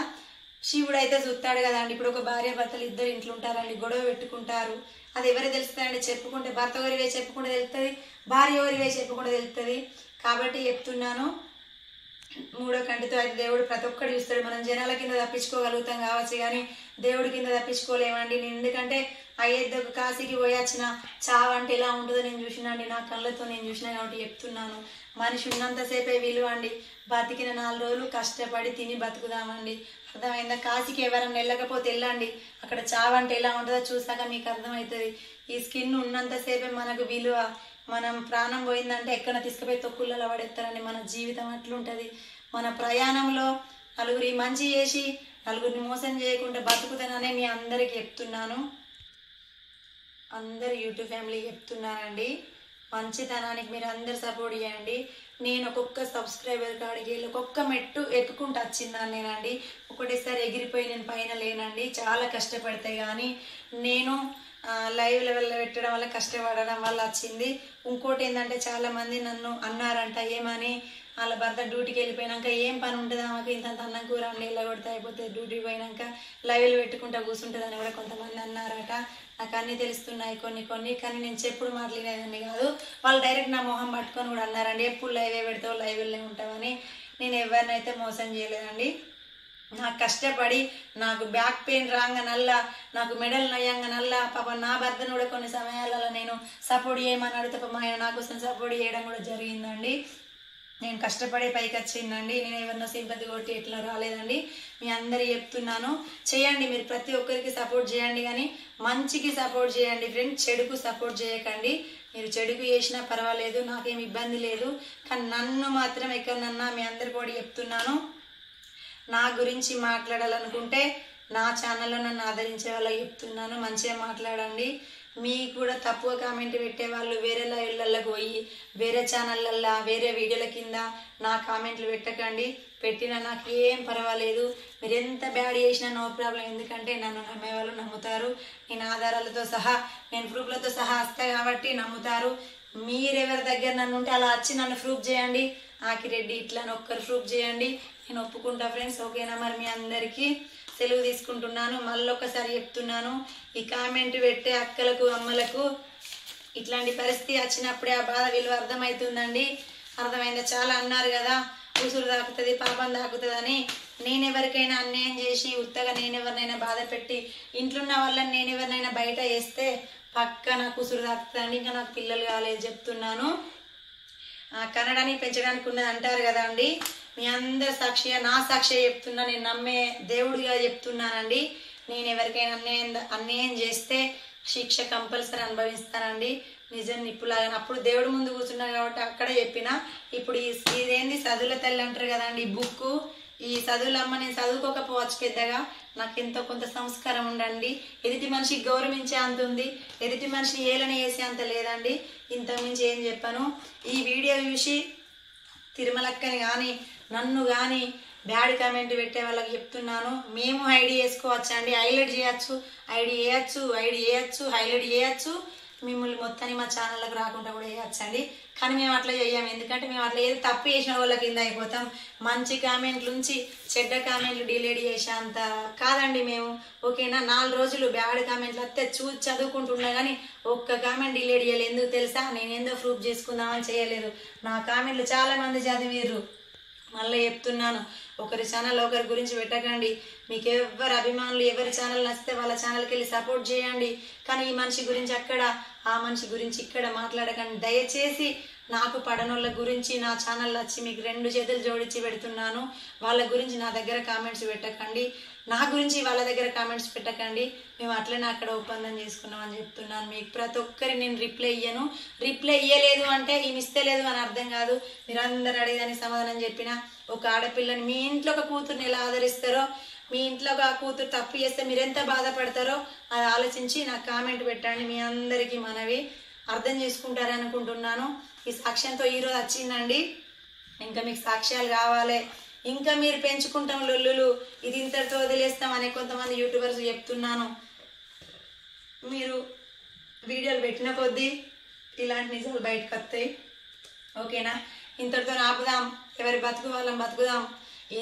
శివుడు అయితే చూస్తాడు కదండి. ఇప్పుడు ఒక భార్య భర్తలు ఇద్దరు ఇంట్లో ఉంటారండి, గొడవ పెట్టుకుంటారు. అది ఎవరు తెలుస్తుందండి? చెప్పుకుంటే భర్త ఎవరివే చెప్పుకుంటే తెలుస్తుంది, భార్య ఎవరివే చెప్పుకుంటే తెలుస్తుంది. కాబట్టి చెప్తున్నాను, మూడో కంటితో అయితే దేవుడు ప్రతి ఒక్కటి చూస్తాడు. మనం జనాల కింద తప్పించుకోగలుగుతాం కావచ్చు, కానీ దేవుడి కింద తప్పించుకోలేమండి. నేను ఎందుకంటే అయోధ్యకు కాశీకి పోయొచ్చిన చావు అంటే ఎలా ఉంటుందో నేను చూసినండి, నా కళ్ళతో నేను చూసినా కాబట్టి చెప్తున్నాను. మనిషి ఉన్నంతసేపే విలువ అండి. బతికిన 4 రోజులు కష్టపడి తిని బతుకుదామండి. అర్థమైందా? కాశీకి ఎవరైనా వెళ్ళకపోతే వెళ్ళండి, అక్కడ చావు అంటే ఎలా ఉంటుందో చూసాక మీకు అర్థమవుతుంది. ఈ స్కిన్ ఉన్నంతసేపే మనకు విలువ. మనం ప్రాణం పోయిందంటే ఎక్కడ తీసుకుపోయి తొక్కులలో పడేస్తారండి. మన జీవితం అట్లుంటుంది. మన ప్రయాణంలో నలుగురి మంచి చేసి నలుగురిని మోసం చేయకుండా బతుకుతానని మీ అందరికీ చెప్తున్నాను. అందరు యూట్యూబ్ ఫ్యామిలీ చెప్తున్నానండి, మంచితనానికి మీరు అందరు సపోర్ట్ చేయండి. నేను ఒక్కొక్క సబ్స్క్రైబర్ కాడికి వెళ్ళి ఒక్కొక్క మెట్టు ఎక్కుకుంటూ వచ్చిందని నేనండి. ఒకటేసారి ఎగిరిపోయి నేను పైన లేనండి, చాలా కష్టపడతాయి. కానీ నేను లైవ్ లెవెల్లో పెట్టడం వల్ల కష్టపడడం వల్ల వచ్చింది. ఇంకోటి ఏంటంటే చాలామంది నన్ను అన్నారంట, ఏమని వాళ్ళ భర్త డ్యూటీకి వెళ్ళిపోయినాక ఏం పని ఉంటుంది ఆమెకు, ఇంత అన్నం కూర అండి ఇలా కొడితే అయిపోతే, డ్యూటీకి పోయినాక లైవ్లు పెట్టుకుంటా కూర్చుంటుందని కూడా కొంతమంది అన్నారట. నాకు అన్నీ తెలుస్తున్నాయి కొన్ని, కానీ నేను చెప్పుడు మాట్లాడేదాన్ని కాదు. వాళ్ళు డైరెక్ట్ నా మొహం పట్టుకొని కూడా అన్నారండి, ఎప్పుడు లైవే పెడతావు లైవ్లే ఉంటావని. నేను ఎవరినైతే మోసం చేయలేదండి. నాకు కష్టపడి నాకు బ్యాక్ పెయిన్ రాగానల్లా, నాకు మెడల్ నయ్యంగానల్లా పాప నా భర్తను కూడా కొన్ని సమయాలలో నేను సపోర్ట్ చేయమని అడిగితే పాప ఆయన నా కోసం సపోర్ట్ చేయడం కూడా జరిగిందండి. నేను కష్టపడే పైకి వచ్చిందండి. నేను ఎవరినో సింపతి కొట్టి ఎట్లా రాలేదండి. మీ అందరికీ చెప్తున్నాను, చేయండి. మీరు ప్రతి ఒక్కరికి సపోర్ట్ చేయండి, కానీ మంచికి సపోర్ట్ చేయండి ఫ్రెండ్స్, చెడుకు సపోర్ట్ చేయకండి. మీరు చెడుకు చేసినా పర్వాలేదు, నాకేం ఇబ్బంది లేదు. కానీ నన్ను మాత్రం ఎక్కడన్నా మీ అందరి కూడా చెప్తున్నాను, నా గురించి మాట్లాడాలనుకుంటే నా ఛానల్లో నన్ను ఆదరించే వాళ్ళకి చెప్తున్నాను, మంచిగా మాట్లాడండి. మీకు కూడా తప్పుగా కామెంట్ పెట్టే వాళ్ళు వేరే లైవ్లలోకి పోయి వేరే ఛానళ్ళల్లో వేరే వీడియోల కింద నా కామెంట్లు పెట్టకండి. పెట్టినా నాకు ఏం పర్వాలేదు. మీరు ఎంత బ్యాడ్ చేసినా నో ప్రాబ్లం. ఎందుకంటే నన్ను నమ్మే వాళ్ళు నమ్ముతారు. నేను ఆధారాలతో సహా, నేను ప్రూఫ్లతో సహా వస్తా కాబట్టి నమ్ముతారు. మీరెవరి దగ్గర నన్ను ఉంటే అలా వచ్చి నన్ను ప్రూఫ్ చేయండి. ఆకిరెడ్డి ఇట్లా అని ఒక్కరు ప్రూఫ్ చేయండి, నేను ఒప్పుకుంటా ఫ్రెండ్స్. ఓకేనా? మరి మీ అందరికీ సెలవు తీసుకుంటున్నాను. మళ్ళొకసారి చెప్తున్నాను, ఈ కామెంట్ పెట్టే అక్కలకు అమ్మలకు ఇట్లాంటి పరిస్థితి వచ్చినప్పుడే ఆ బాధ విలువ అర్థమవుతుందండి. అర్థమైందా? చాలా అన్నారు కదా, ఉసురు తాకుతుంది పాపం తాకుతుంది అని. నేనెవరికైనా అన్యాయం చేసి ఉత్తగా నేనెవరినైనా బాధ పెట్టి ఇంట్లో ఉన్న వాళ్ళని నేనెవరినైనా బయట వేస్తే పక్క నాకు ఉసురు తాకుతుందండి. ఇంకా నాకు పిల్లలు కాలేదు చెప్తున్నాను. కన్నడాన్ని పెంచడానికి ఉన్నది అంటారు కదా అండి. మీ అందరి సాక్షిగా నా సాక్షిగా చెప్తున్నా, నేను నమ్మే దేవుడిగా చెప్తున్నానండి. నేను ఎవరికైనా అన్యాయం చేస్తే శిక్ష కంపల్సరీ అనుభవిస్తానండి. నిజం నిప్పులాగా. అప్పుడు దేవుడి ముందు కూర్చున్నాను కాబట్టి అక్కడ చెప్పిన. ఇప్పుడు ఇదేంది చదువుల తల్లి అంటారు కదండి, బుక్. ఈ చదువులమ్మ నేను చదువుకోకపోవచ్చు పెద్దగా, నాకు ఎంతో కొంత సంస్కారం ఉండండి. ఎదుటి మనిషికి గౌరవించే అంత ఉంది, ఎదుటి మనిషిని ఏలన చేసే అంత లేదండి. ఇంతకుమించి ఏం చెప్పాను. ఈ వీడియో చూసి తిరుమలక్కని కానీ నన్ను కానీ బ్యాడ్ కామెంట్ పెట్టే వాళ్ళకి చెప్తున్నాను, మేము ఐడి వేసుకోవచ్చు అండి, హైలైట్ చేయొచ్చు, ఐడి వేయచ్చు, హైలైట్ చేయొచ్చు. మిమ్మల్ని మొత్తాన్ని మా ఛానళ్ళకి రాకుండా కూడా వేయచ్చండి. కానీ మేము అట్లా చేయము, ఎందుకంటే మేము అట్లా ఏది తప్పు చేసిన వాళ్ళ కింద అయిపోతాం. మంచి కామెంట్ల నుంచి చెడ్డ కామెంట్లు డిలీట్ చేసేంత కాదండి మేము, ఓకేనా. 4 రోజులు బ్యాడ్ కామెంట్లు వస్తే చూసి చదువుకుంటున్నా కానీ ఒక్క కామెంట్ డిలీట్ చేయలేదు. ఎందుకు తెలుసా, నేను ఏందో ప్రూఫ్ చేసుకుందామని చేయలేదు. నా కామెంట్లు చాలా మంది చదివిర్రు. మళ్ళీ చెప్తున్నాను, ఒకరి ఛానల్ ఒకరి గురించి పెట్టకండి. మీకు ఎవరు అభిమానులు ఎవరి ఛానల్ నచ్చితే వాళ్ళ ఛానల్కి వెళ్ళి సపోర్ట్ చేయండి. కానీ ఈ మనిషి గురించి అక్కడ, ఆ మనిషి గురించి ఇక్కడ మాట్లాడకండి. దయచేసి నాకు పడనోళ్ళ గురించి నా ఛానల్ వచ్చి మీకు 2 చేతులు జోడించి పెడుతున్నాను. వాళ్ళ గురించి నా దగ్గర కామెంట్స్ పెట్టకండి, నా గురించి వాళ్ళ దగ్గర కామెంట్స్ పెట్టకండి. మేము అట్లనే అక్కడ ఒప్పందం చేసుకున్నామని చెప్తున్నాను. మీకు ప్రతి ఒక్కరి నేను రిప్లై ఇయ్యను. రిప్లై ఇయ్యలేదు అంటే ఈమె ఇస్తలేదు అని అర్థం కాదు. మీరు అందరు అడిగేదానికి సమాధానం చెప్పిన ఒక ఆడపిల్లని మీ ఇంట్లో ఒక కూతుర్ని ఎలా ఆదరిస్తారో, మీ ఇంట్లో ఒక కూతురు తప్పు చేస్తే మీరు ఎంత బాధపడతారో అది ఆలోచించి నాకు కామెంట్ పెట్టండి. మీ అందరికీ మనవి అర్థం చేసుకుంటారని అనుకుంటున్నాను. ఈ సాక్ష్యంతో ఈరోజు వచ్చిందండి. ఇంకా మీకు సాక్ష్యాలు కావాలి, ఇంకా మీరు పెంచుకుంటాం లొల్లులు, ఇది ఇంతటితో వదిలేస్తాం అనే కొంతమంది యూట్యూబర్స్ చెప్తున్నాను. మీరు వీడియోలు పెట్టిన కొద్దీ ఇలాంటి నిజాలు బయటకు వస్తాయి, ఓకేనా. ఇంతటితో ఆపుదాం, ఎవరి బతుకు వాళ్ళం బతుకుదాం.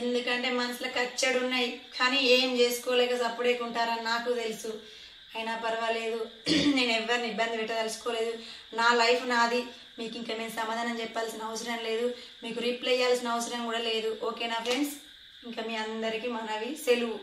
ఎందుకంటే మనసులో కచ్చడు ఉన్నాయి, కానీ ఏం చేసుకోలేక సప్పుడేకుంటారని నాకు తెలుసు. అయినా పర్వాలేదు, నేను ఎవరిని ఇబ్బంది పెట్టదలుచుకోలేదు. నా లైఫ్ నాది, మీకు ఇంకా నేను సమాధానం చెప్పాల్సిన అవసరం లేదు, మీకు రిప్లై ఇవ్వాల్సిన అవసరం కూడా లేదు, ఓకేనా ఫ్రెండ్స్. ఇంకా మీ అందరికీ మనవి, సెలవు.